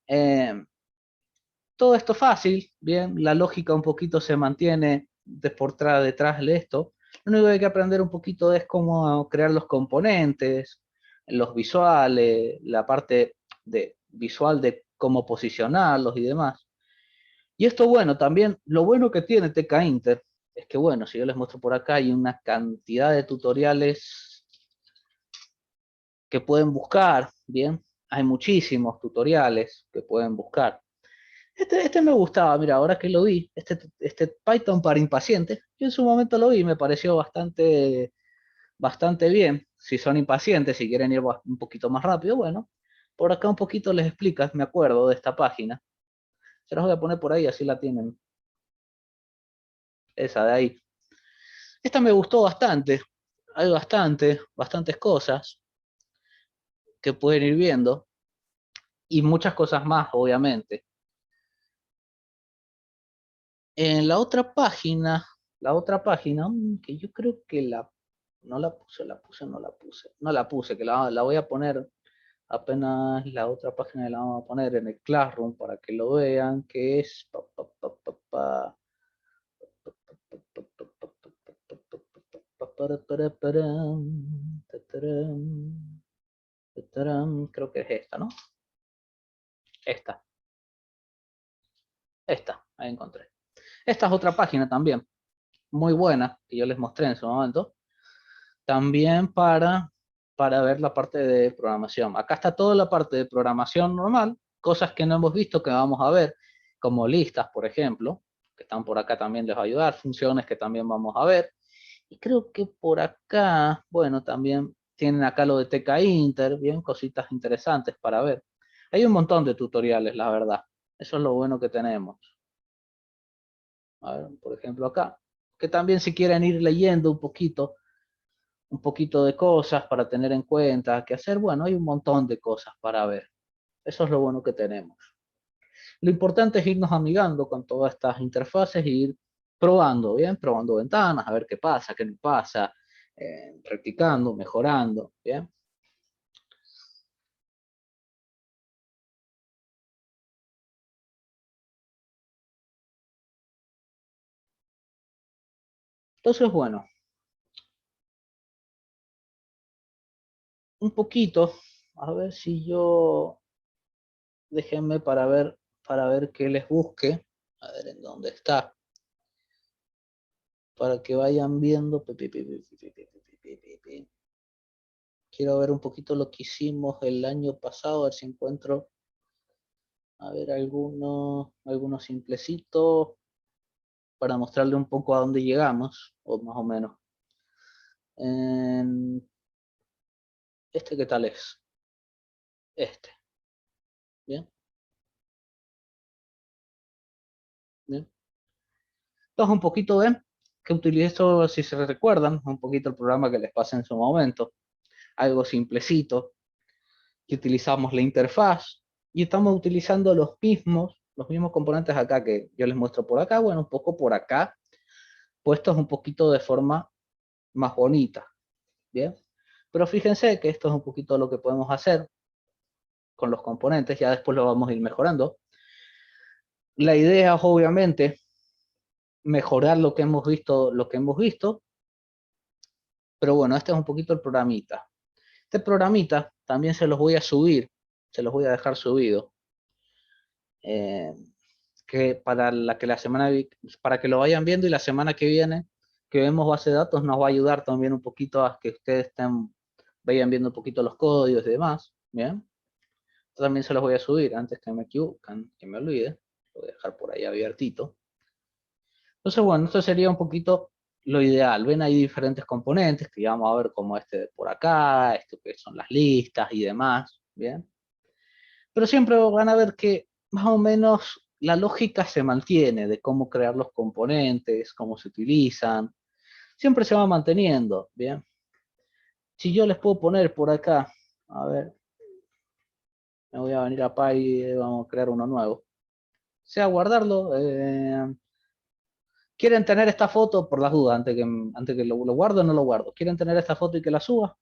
Speaker 1: Eh, todo esto fácil, ¿bien? La lógica un poquito se mantiene detrás de esto. Lo único que hay que aprender un poquito es cómo crear los componentes, los visuales, la parte visual de cómo posicionarlos y demás. Y esto, bueno, también lo bueno que tiene TK Inter es que, bueno, si yo les muestro por acá, hay una cantidad de tutoriales que pueden buscar, ¿bien? Hay muchísimos tutoriales que pueden buscar. Este me gustaba, mira, ahora que lo vi, este Python para impacientes, yo en su momento lo vi y me pareció bastante bien. Si son impacientes, si quieren ir un poquito más rápido, bueno, por acá un poquito les explicas, me acuerdo de esta página. Se las voy a poner por ahí, así la tienen. Esa de ahí. Esta me gustó bastante. hay bastantes cosas que pueden ir viendo y muchas cosas más, obviamente. En la otra página, que yo creo que no la puse, que la voy a poner apenas la otra página la vamos a poner en el Classroom para que lo vean, que es creo que es esta, ¿no? Esta, ahí encontré. Esta es otra página también, muy buena, que yo les mostré en su momento, también para ver la parte de programación. Acá está toda la parte de programación normal, cosas que no hemos visto que vamos a ver, como listas, por ejemplo, que están por acá también les va a ayudar, funciones que también vamos a ver. Y creo que por acá, bueno, también tienen acá lo de TK Inter, bien, cositas interesantes para ver. Hay un montón de tutoriales, la verdad. Eso es lo bueno que tenemos. A ver, por ejemplo acá, que también si quieren ir leyendo un poquito de cosas para tener en cuenta, qué hacer, bueno, hay un montón de cosas para ver. Eso es lo bueno que tenemos. Lo importante es irnos amigando con todas estas interfaces e ir probando, bien, probando ventanas, a ver qué pasa, qué no pasa, practicando, mejorando, bien. Entonces, bueno, un poquito, a ver si yo, déjenme para ver qué les busque, a ver en dónde está, para que vayan viendo. Quiero ver un poquito lo que hicimos el año pasado, a ver si encuentro, a ver, algunos simplecitos para mostrarle un poco a dónde llegamos, o más o menos. ¿Este qué tal es? Este. ¿Bien? ¿Bien? Entonces un poquito ven que utilizo, si se recuerdan, un poquito el programa que les pasé en su momento. Algo simplecito, que utilizamos la interfaz y estamos utilizando los mismos componentes acá que yo les muestro por acá, bueno, un poco por acá, puestos un poquito de forma más bonita, ¿bien? Pero fíjense que esto es un poquito lo que podemos hacer con los componentes, ya después lo vamos a ir mejorando. La idea es obviamente mejorar lo que hemos visto, pero bueno, este es un poquito el programita. Este programita también se los voy a subir, se los voy a dejar subido, que para que lo vayan viendo y la semana que viene que vemos base de datos nos va a ayudar también un poquito a que ustedes vayan viendo un poquito los códigos y demás, ¿bien? También se los voy a subir antes que me equivoquen, que me olvide, lo voy a dejar por ahí abiertito. Entonces, bueno, esto sería un poquito lo ideal. Ven, hay diferentes componentes que ya vamos a ver como este de por acá, esto que son las listas y demás, ¿bien? Pero siempre van a ver que más o menos la lógica se mantiene de cómo crear los componentes, cómo se utilizan. Siempre se va manteniendo, ¿bien? Si yo les puedo poner por acá, a ver, me voy a venir a Py y vamos a crear uno nuevo. Sea guardarlo. ¿Quieren tener esta foto? Por las dudas, antes que lo guardo o no lo guardo. ¿Quieren tener esta foto y que la suba?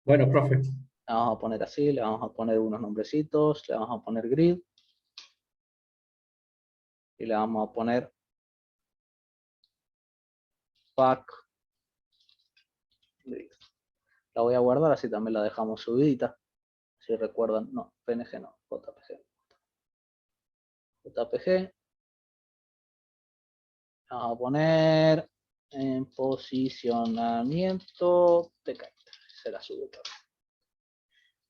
Speaker 3: Bueno, profe.
Speaker 1: La vamos a poner así, le vamos a poner unos nombrecitos, le vamos a poner grid. Y le vamos a poner pack grid. La voy a guardar, así también la dejamos subidita. Si recuerdan, no, PNG no, JPG. JPG. Vamos a poner en posicionamiento de carta. Se la subo también.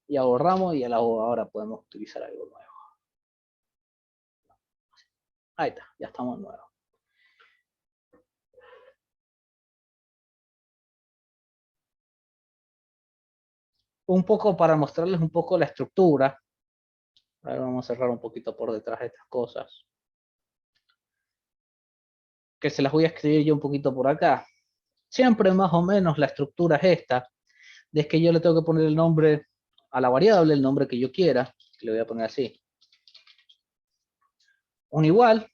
Speaker 1: Y ahorramos y ahora podemos utilizar algo nuevo. Ahí está, ya estamos nuevos. Un poco para mostrarles un poco la estructura. A ver, vamos a cerrar un poquito por detrás de estas cosas. Que se las voy a escribir yo un poquito por acá. Siempre más o menos la estructura es esta, de que yo le tengo que poner el nombre a la variable, el nombre que yo quiera, que le voy a poner así. Un igual,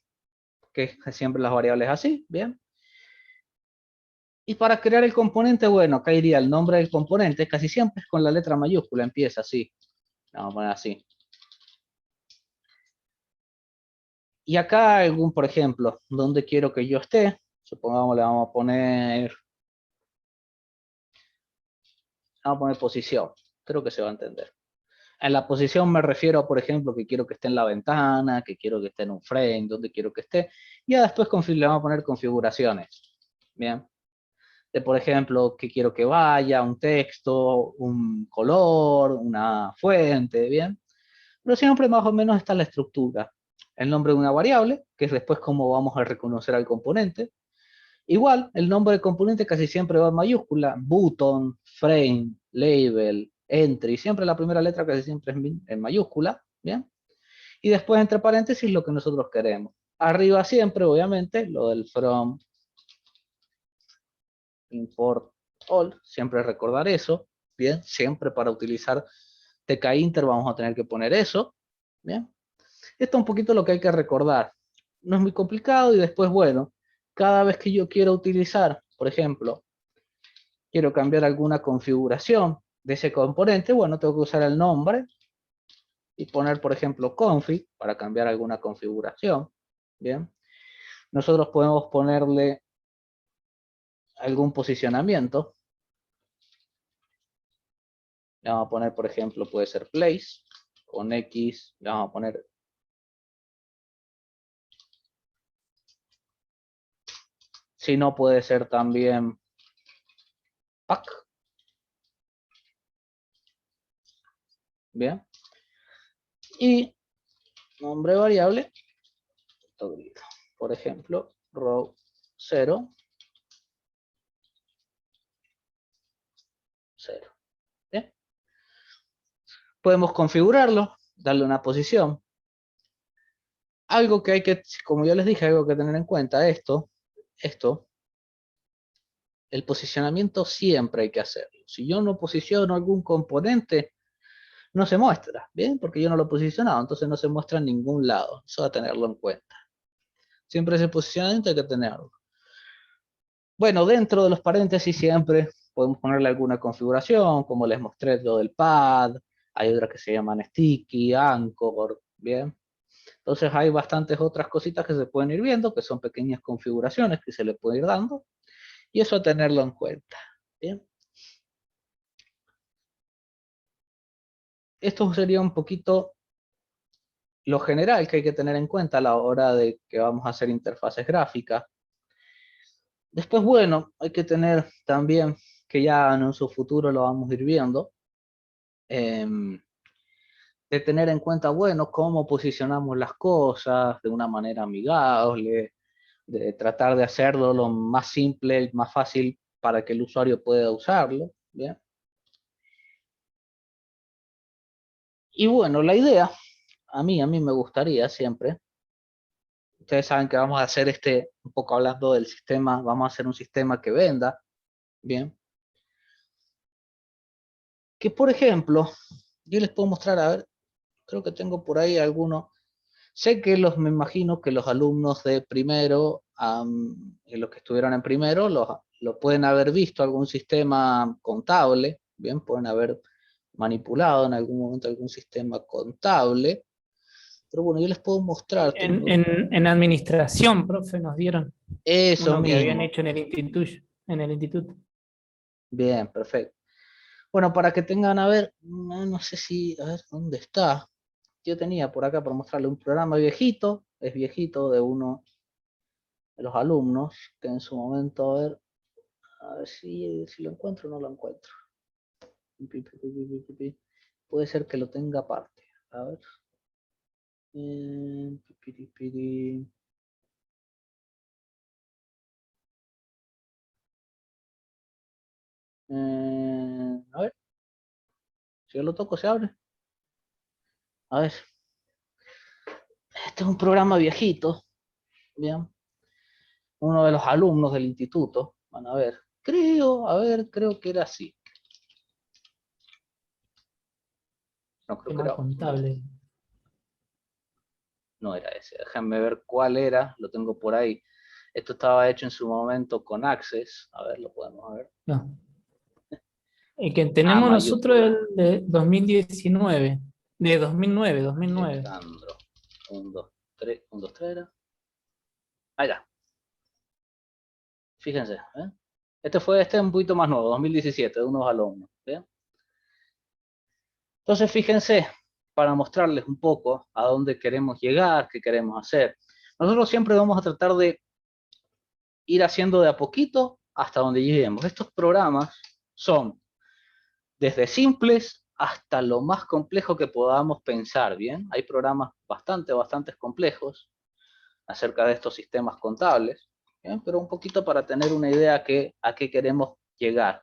Speaker 1: que es siempre las variables así, bien. Y para crear el componente, bueno, acá iría el nombre del componente, casi siempre es con la letra mayúscula, empieza así. Vamos a poner así. Y acá algún, por ejemplo, donde quiero que yo esté, supongamos le vamos a poner posición, creo que se va a entender. En la posición me refiero a, por ejemplo, que quiero que esté en la ventana, que quiero que esté en un frame, donde quiero que esté. Ya después le vamos a poner configuraciones. Bien. De, por ejemplo, que quiero que vaya, un texto, un color, una fuente, bien. Pero siempre más o menos está la estructura. El nombre de una variable, que es después cómo vamos a reconocer al componente. Igual, el nombre del componente casi siempre va en mayúscula, button, frame, label, entry, siempre la primera letra casi siempre es en mayúscula, ¿bien? Y después entre paréntesis lo que nosotros queremos. Arriba siempre, obviamente, lo del from, import, all, siempre recordar eso, ¿bien? Siempre para utilizar tkinter vamos a tener que poner eso, ¿bien? Esto es un poquito lo que hay que recordar. No es muy complicado y después, bueno, cada vez que yo quiero utilizar, por ejemplo, quiero cambiar alguna configuración de ese componente, bueno, tengo que usar el nombre y poner, por ejemplo, config para cambiar alguna configuración. Bien. Nosotros podemos ponerle algún posicionamiento. Le vamos a poner, por ejemplo, puede ser place, con X, le vamos a poner si no puede ser también pack. Bien. Y nombre variable, por ejemplo, row 0, 0. ¿Bien? Podemos configurarlo, darle una posición. Algo que hay que, como ya les dije, algo que tener en cuenta, esto, el posicionamiento siempre hay que hacerlo. Si yo no posiciono algún componente, no se muestra, ¿bien? Porque yo no lo he posicionado, entonces no se muestra en ningún lado. Eso va a tenerlo en cuenta. Siempre ese posicionamiento hay que tenerlo. Bueno, dentro de los paréntesis siempre podemos ponerle alguna configuración, como les mostré lo del pad, hay otras que se llaman sticky, anchor, ¿bien? Entonces hay bastantes otras cositas que se pueden ir viendo, que son pequeñas configuraciones que se le puede ir dando, y eso a tenerlo en cuenta, ¿bien? Esto sería un poquito lo general que hay que tener en cuenta a la hora de que vamos a hacer interfaces gráficas. Después, bueno, hay que tener también, que ya en su futuro lo vamos a ir viendo, de tener en cuenta, bueno, cómo posicionamos las cosas de una manera amigable, de tratar de hacerlo lo más simple y más fácil para que el usuario pueda usarlo, ¿bien? Y bueno, la idea, a mí me gustaría siempre, ustedes saben que vamos a hacer un poco hablando del sistema, vamos a hacer un sistema que venda, ¿bien? Que por ejemplo, yo les puedo mostrar, a ver, creo que tengo por ahí algunos, sé que me imagino que los alumnos de primero, los que estuvieron en primero, lo pueden haber visto algún sistema contable, bien, pueden haber manipulado en algún momento algún sistema contable, pero bueno, yo les puedo mostrar.
Speaker 3: En administración, profe, nos dieron
Speaker 1: Eso
Speaker 3: uno que habían
Speaker 1: mismo.
Speaker 3: hecho en el instituto.
Speaker 1: Bien, perfecto. Bueno, para que tengan, a ver, no sé si, a ver, ¿dónde está? Yo tenía por acá para mostrarle un programa viejito, es viejito, de uno de los alumnos, que en su momento, a ver si lo encuentro o no lo encuentro. Puede ser que lo tenga aparte. A ver. Eh, a ver, si yo lo toco se abre. A ver. Este es un programa viejito. Bien. Uno de los alumnos del instituto, van a ver, creo que era así. No, creo que
Speaker 3: Tema
Speaker 1: era,
Speaker 3: contable.
Speaker 1: no era ese. Déjenme ver cuál era, lo tengo por ahí. Esto estaba hecho en su momento con Access. A ver, lo podemos ver.
Speaker 3: No. El que tenemos nosotros es el de 2019. De 2009.
Speaker 1: Alejandro. 1, 2, 3. 1, 2, 3 era. Ahí está. Fíjense. Este es un poquito más nuevo, 2017, de unos alumnos. ¿Bien? Entonces, fíjense, para mostrarles un poco a dónde queremos llegar, qué queremos hacer. Nosotros siempre vamos a tratar de ir haciendo de a poquito hasta donde lleguemos. Estos programas son desde simples hasta lo más complejo que podamos pensar, ¿bien? Hay programas bastante complejos acerca de estos sistemas contables, ¿bien? Pero un poquito para tener una idea a qué queremos llegar.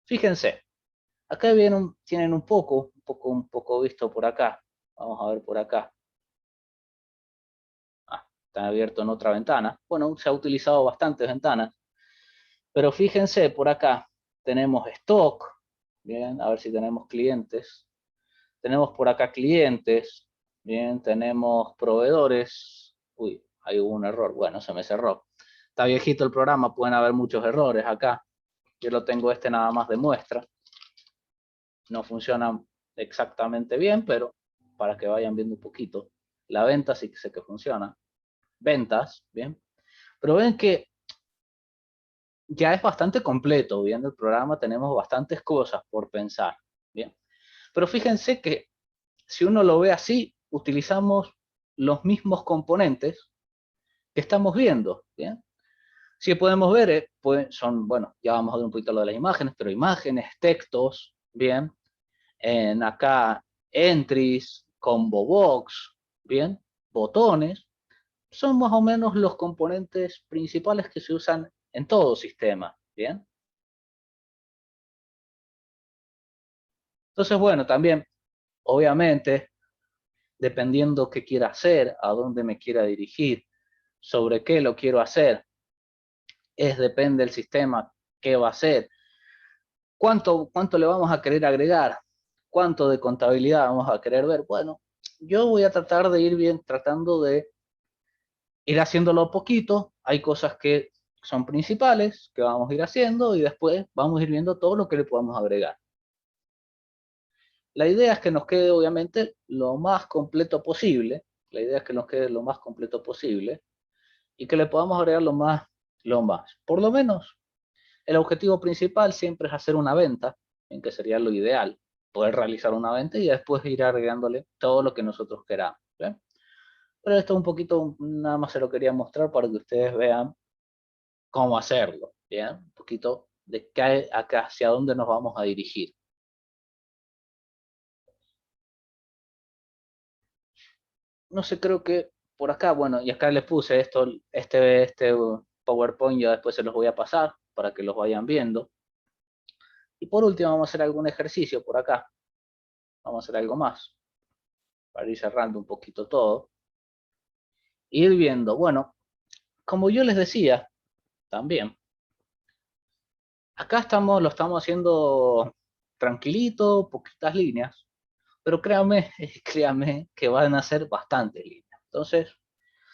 Speaker 1: Fíjense, acá tienen un poco visto por acá. Vamos a ver por acá. Está abierto en otra ventana. Bueno, se ha utilizado bastantes ventanas. Pero fíjense, por acá tenemos stock. Bien, a ver si tenemos clientes. Tenemos por acá clientes. Bien, tenemos proveedores. Uy, ahí hubo un error. Bueno, se me cerró. Está viejito el programa, pueden haber muchos errores acá. Yo lo tengo nada más de muestra. No funciona exactamente bien, pero para que vayan viendo un poquito. La venta sí que sé que funciona. Ventas, bien. Pero ven que ya es bastante completo, viendo el programa, tenemos bastantes cosas por pensar, bien. Pero fíjense que si uno lo ve así, utilizamos los mismos componentes que estamos viendo, bien. Si podemos ver, bueno, ya vamos a ver un poquito lo de las imágenes, pero imágenes, textos, bien. Acá, entries, combo box, bien, botones, son más o menos los componentes principales que se usan en todo sistema, bien. Entonces, bueno, también, obviamente, dependiendo qué quiera hacer, a dónde me quiera dirigir, sobre qué lo quiero hacer, depende del sistema, qué va a hacer, cuánto le vamos a querer agregar, cuánto de contabilidad vamos a querer ver. Bueno, yo voy a tratar de tratando de ir haciéndolo poquito. Hay cosas que son principales, que vamos a ir haciendo, y después vamos a ir viendo todo lo que le podemos agregar. La idea es que nos quede, obviamente, lo más completo posible. La idea es que nos quede lo más completo posible y que le podamos agregar lo más. Por lo menos, el objetivo principal siempre es hacer una venta, en que sería lo ideal, poder realizar una venta y después ir agregándole todo lo que nosotros queramos. ¿Bien? Pero esto un poquito, nada más se lo quería mostrar para que ustedes vean cómo hacerlo. ¿Bien? Un poquito de acá hacia dónde nos vamos a dirigir. No sé, creo que por acá, bueno, y acá les puse esto, este PowerPoint, ya después se los voy a pasar para que los vayan viendo. Y por último vamos a hacer algún ejercicio por acá. Vamos a hacer algo más, para ir cerrando un poquito todo. Ir viendo, bueno, como yo les decía, también, acá lo estamos haciendo tranquilito, poquitas líneas, pero créanme, créanme que van a ser bastantes líneas. Entonces,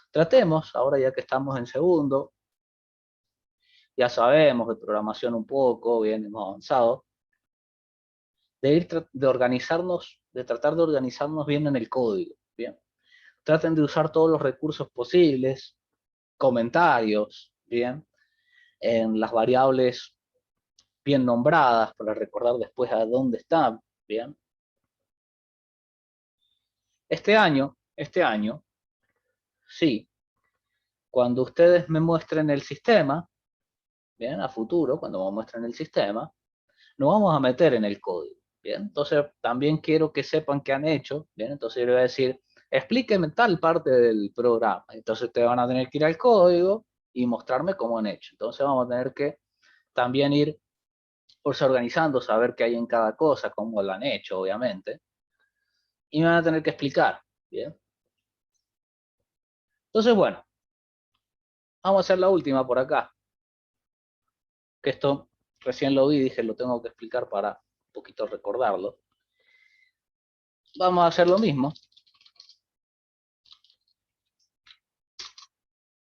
Speaker 1: tratemos, ahora ya que estamos en segundo, ya sabemos de programación un poco, bien, hemos avanzado, de organizarnos, de tratar de organizarnos bien en el código, bien. Traten de usar todos los recursos posibles, comentarios, bien, en las variables bien nombradas para recordar después a dónde están, bien. Este año, sí, cuando ustedes me muestren el sistema, bien, a futuro, cuando me muestren el sistema, nos vamos a meter en el código, bien. Entonces, también quiero que sepan qué han hecho, bien. Entonces, yo les voy a decir, explíquenme tal parte del programa. Entonces, ustedes van a tener que ir al código y mostrarme cómo han hecho. Entonces, vamos a tener que también ir organizando, saber qué hay en cada cosa, cómo lo han hecho, obviamente. Y me van a tener que explicar, bien. Entonces, bueno, Vamos a hacer la última por acá. Que esto recién lo vi, dije, lo tengo que explicar para un poquito recordarlo. Vamos a hacer lo mismo.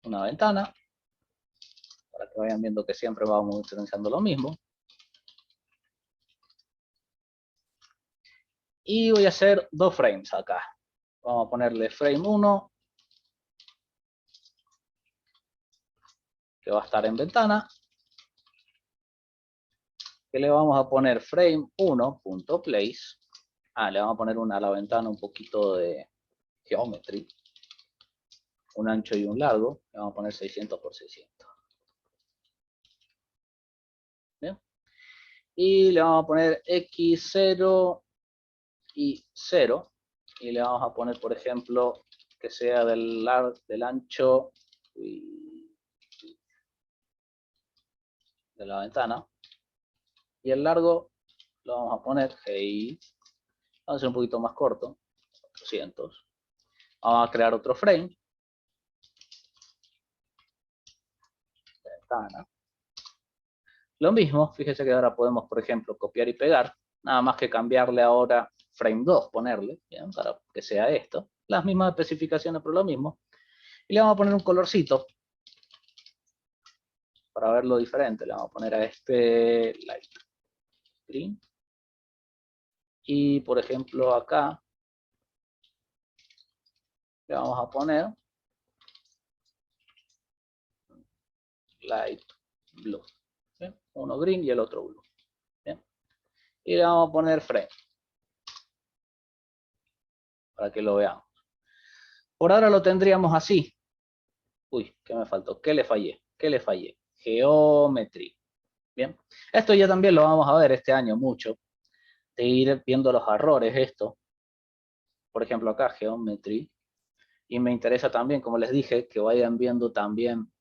Speaker 1: Una ventana. Para que vayan viendo que siempre vamos utilizando lo mismo. Y voy a hacer 2 frames acá. Vamos a ponerle frame 1. Que va a estar en ventana. Que le vamos a poner frame 1.place. Le vamos a poner a la ventana un poquito de geometry. Un ancho y un largo. Le vamos a poner 600 por 600. ¿Bien? Y le vamos a poner x0 y 0. Y le vamos a poner, por ejemplo, que sea del ancho de la ventana. Y el largo lo vamos a poner, hey, vamos a hacer un poquito más corto, 400. Vamos a crear otro frame. Ventana. Lo mismo, fíjese que ahora podemos, por ejemplo, copiar y pegar. Nada más que cambiarle ahora frame 2, ponerle, ¿bien? Para que sea esto. Las mismas especificaciones, pero lo mismo. Y le vamos a poner un colorcito. Para verlo diferente, le vamos a poner a este light green. Y, por ejemplo, acá le vamos a poner light blue. ¿Bien? Uno green y el otro blue. ¿Bien? Y le vamos a poner frame. Para que lo veamos. Por ahora lo tendríamos así. Uy, ¿qué me faltó? ¿Qué le fallé? ¿Qué le fallé? Geometry. Bien. Esto ya también lo vamos a ver este año mucho. De ir viendo los errores esto. Por ejemplo acá, Geometry. Y me interesa también, como les dije, que vayan viendo también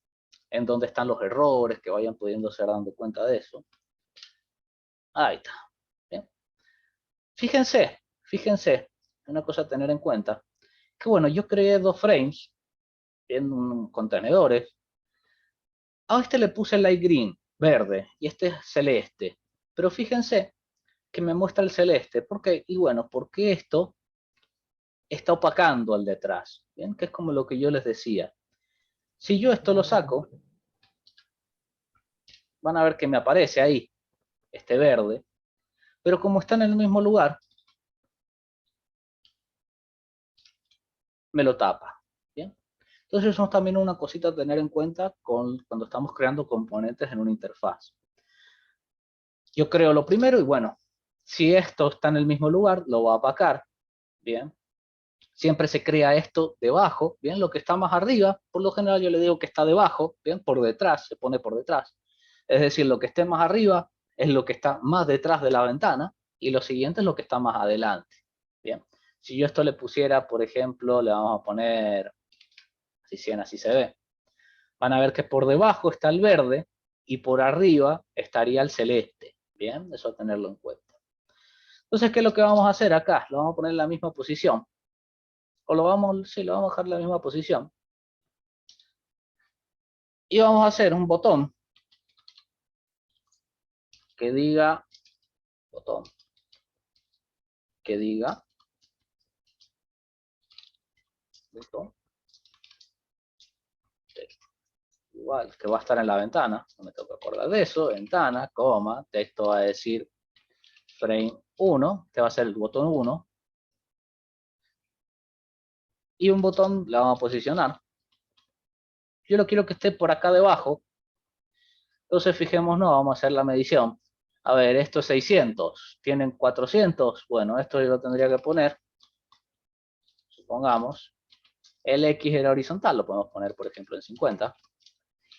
Speaker 1: en dónde están los errores, que vayan pudiéndose dando cuenta de eso. Ahí está. Bien. Fíjense, una cosa a tener en cuenta, que bueno, yo creé 2 frames en contenedores. A este le puse light green, verde, y este es celeste. Pero fíjense que me muestra el celeste. ¿Por qué? Y bueno, porque esto está opacando al detrás. ¿Bien? Que es como lo que yo les decía. Si yo esto lo saco, van a ver que me aparece ahí, este verde. Pero como está en el mismo lugar, me lo tapa. ¿Bien? Entonces eso es también una cosita a tener en cuenta cuando estamos creando componentes en una interfaz. Yo creo lo primero y bueno, si esto está en el mismo lugar, lo voy a opacar. Bien. Siempre se crea esto debajo, bien, lo que está más arriba, por lo general yo le digo que está debajo, bien, por detrás, se pone por detrás. Es decir, lo que esté más arriba es lo que está más detrás de la ventana y lo siguiente es lo que está más adelante, bien. Si yo esto le pusiera, por ejemplo, le vamos a poner, así se ve. Van a ver que por debajo está el verde y por arriba estaría el celeste, bien, eso a tenerlo en cuenta. Entonces, ¿qué es lo que vamos a hacer acá? Lo vamos a poner en la misma posición. O lo vamos a dejar en la misma posición. Y vamos a hacer un botón que diga, texto. Igual, que va a estar en la ventana, no me tengo que acordar de eso, ventana, coma, texto va a decir frame 1, que va a ser el botón 1. Y un botón la vamos a posicionar. Yo lo quiero que esté por acá debajo. Entonces fijémonos, vamos a hacer la medición. A ver, esto es 600, tienen 400. Bueno, esto yo lo tendría que poner, supongamos, el X era horizontal, lo podemos poner, por ejemplo, en 50.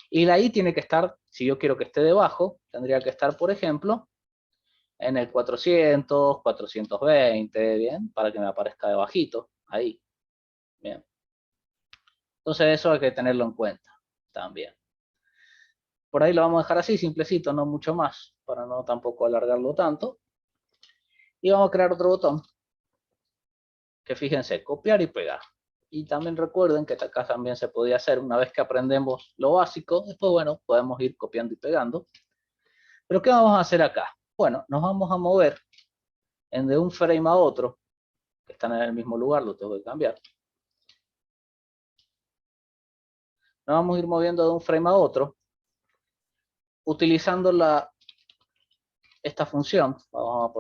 Speaker 1: Y la Y tiene que estar, si yo quiero que esté debajo, tendría que estar, por ejemplo, en el 400, 420, ¿bien? Para que me aparezca debajito, ahí. Bien. Entonces eso hay que tenerlo en cuenta también. Por ahí lo vamos a dejar así, simplecito, no mucho más, para no tampoco alargarlo tanto. Y vamos a crear otro botón, que fíjense, copiar y pegar. Y también recuerden que acá también se podía hacer, una vez que aprendemos lo básico, después, bueno, podemos ir copiando y pegando. Pero ¿qué vamos a hacer acá? Bueno, nos vamos a mover de un frame a otro, que están en el mismo lugar, lo tengo que cambiar. Nos vamos a ir moviendo de un frame a otro, utilizando esta función. Vamos a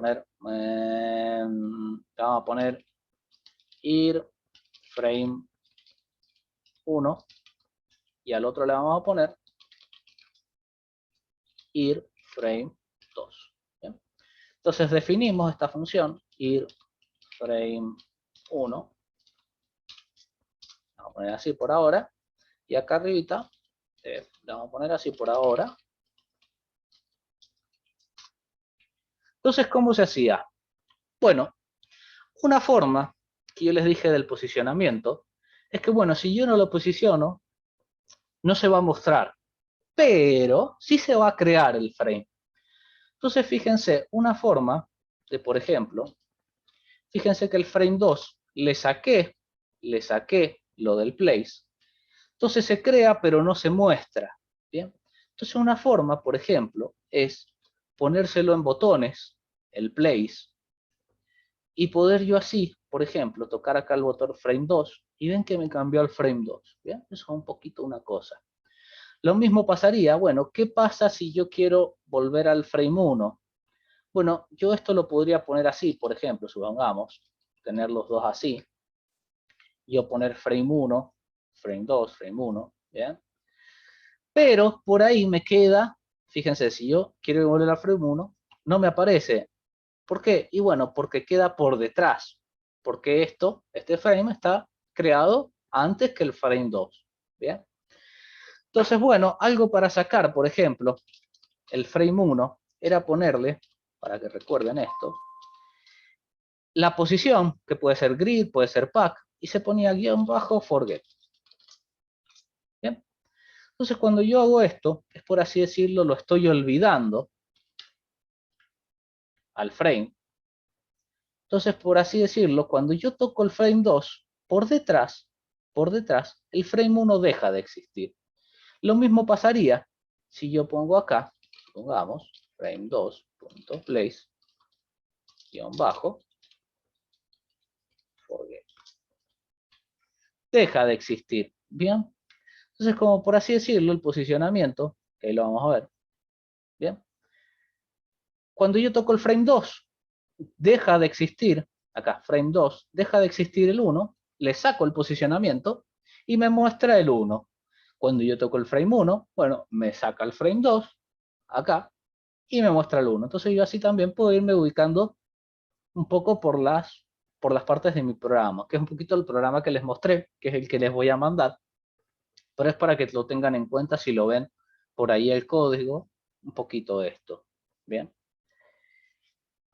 Speaker 1: poner ir frame 1 y al otro le vamos a poner ir frame 2. ¿Bien? Entonces definimos esta función ir frame 1. Vamos a poner así por ahora. Y acá arribita le vamos a poner así por ahora. Entonces, ¿cómo se hacía? Bueno, una forma que yo les dije del posicionamiento es que, bueno, si yo no lo posiciono, no se va a mostrar, pero sí se va a crear el frame. Entonces, fíjense, una forma de, por ejemplo, fíjense que el frame 2 le saqué lo del place. Entonces se crea, pero no se muestra. ¿Bien? Entonces una forma, por ejemplo, es ponérselo en botones, el place, y poder yo así, por ejemplo, tocar acá el botón frame 2, y ven que me cambió al frame 2. ¿Bien? Eso es un poquito una cosa. Lo mismo pasaría, bueno, ¿qué pasa si yo quiero volver al frame 1? Bueno, yo esto lo podría poner así, por ejemplo, supongamos, tener los dos así, yo poner frame 1, frame 2, frame 1, ¿bien? Pero por ahí me queda, fíjense, si yo quiero volver al frame 1, no me aparece. ¿Por qué? Y bueno, porque queda por detrás. Porque este frame está creado antes que el frame 2. ¿Bien? Entonces, bueno, algo para sacar, por ejemplo, el frame 1, era ponerle, para que recuerden esto, la posición, que puede ser grid, puede ser pack, y se ponía guión bajo forget. ¿Bien? Entonces, cuando yo hago esto, es por así decirlo, lo estoy olvidando al frame. Entonces, por así decirlo, cuando yo toco el frame 2, por detrás, el frame 1 deja de existir. Lo mismo pasaría si yo pongo acá, pongamos, frame 2.place, guión bajo, forget. Deja de existir. Bien. Entonces, como por así decirlo, el posicionamiento, que ahí lo vamos a ver. Bien. Cuando yo toco el frame 2, deja de existir, acá, frame 2, deja de existir el 1, le saco el posicionamiento y me muestra el 1. Cuando yo toco el frame 1, bueno, me saca el frame 2, acá, y me muestra el 1. Entonces yo así también puedo irme ubicando un poco por las partes de mi programa, que es un poquito el programa que les mostré, que es el que les voy a mandar, pero es para que lo tengan en cuenta si lo ven por ahí el código, un poquito de esto. Bien.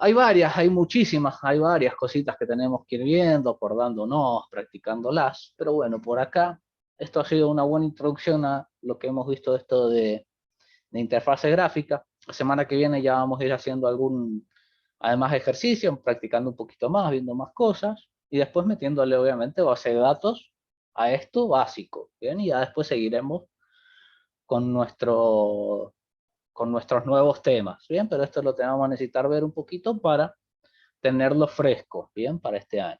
Speaker 1: Hay varias cositas que tenemos que ir viendo, acordándonos, practicándolas, pero bueno, por acá, esto ha sido una buena introducción a lo que hemos visto de esto de interfase gráfica. La semana que viene ya vamos a ir haciendo además ejercicio, practicando un poquito más, viendo más cosas, y después metiéndole obviamente base de datos a esto básico, ¿bien? Y ya después seguiremos con nuestros nuevos temas, ¿bien? Pero esto lo tenemos a necesitar ver un poquito para tenerlo fresco, ¿bien? Para este año.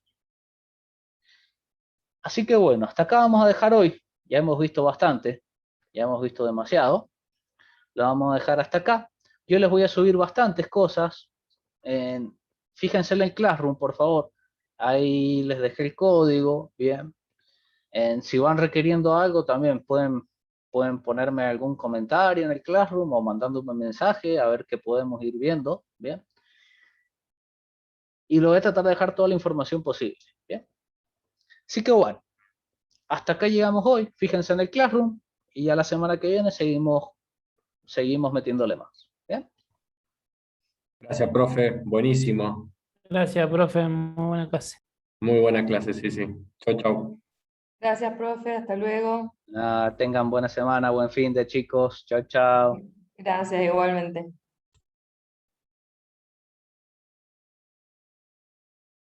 Speaker 1: Así que bueno, hasta acá vamos a dejar hoy. Ya hemos visto bastante, ya hemos visto demasiado. Lo vamos a dejar hasta acá. Yo les voy a subir bastantes cosas. Fíjense en el Classroom, por favor. Ahí les dejé el código, ¿bien? Si van requiriendo algo, también pueden ponerme algún comentario en el Classroom o mandándome un mensaje a ver qué podemos ir viendo, ¿bien? Y lo voy a tratar de dejar toda la información posible, ¿bien? Así que bueno, hasta acá llegamos hoy. Fíjense en el Classroom y ya la semana que viene seguimos metiéndole más, ¿bien?
Speaker 2: Gracias, profe. Buenísimo.
Speaker 3: Gracias, profe, muy buena clase.
Speaker 2: Muy buena clase, sí, sí. Chau, chau.
Speaker 4: Gracias, profe. Hasta luego.
Speaker 1: Tengan buena semana, buen fin de chicos. Chao, chao.
Speaker 4: Gracias, igualmente.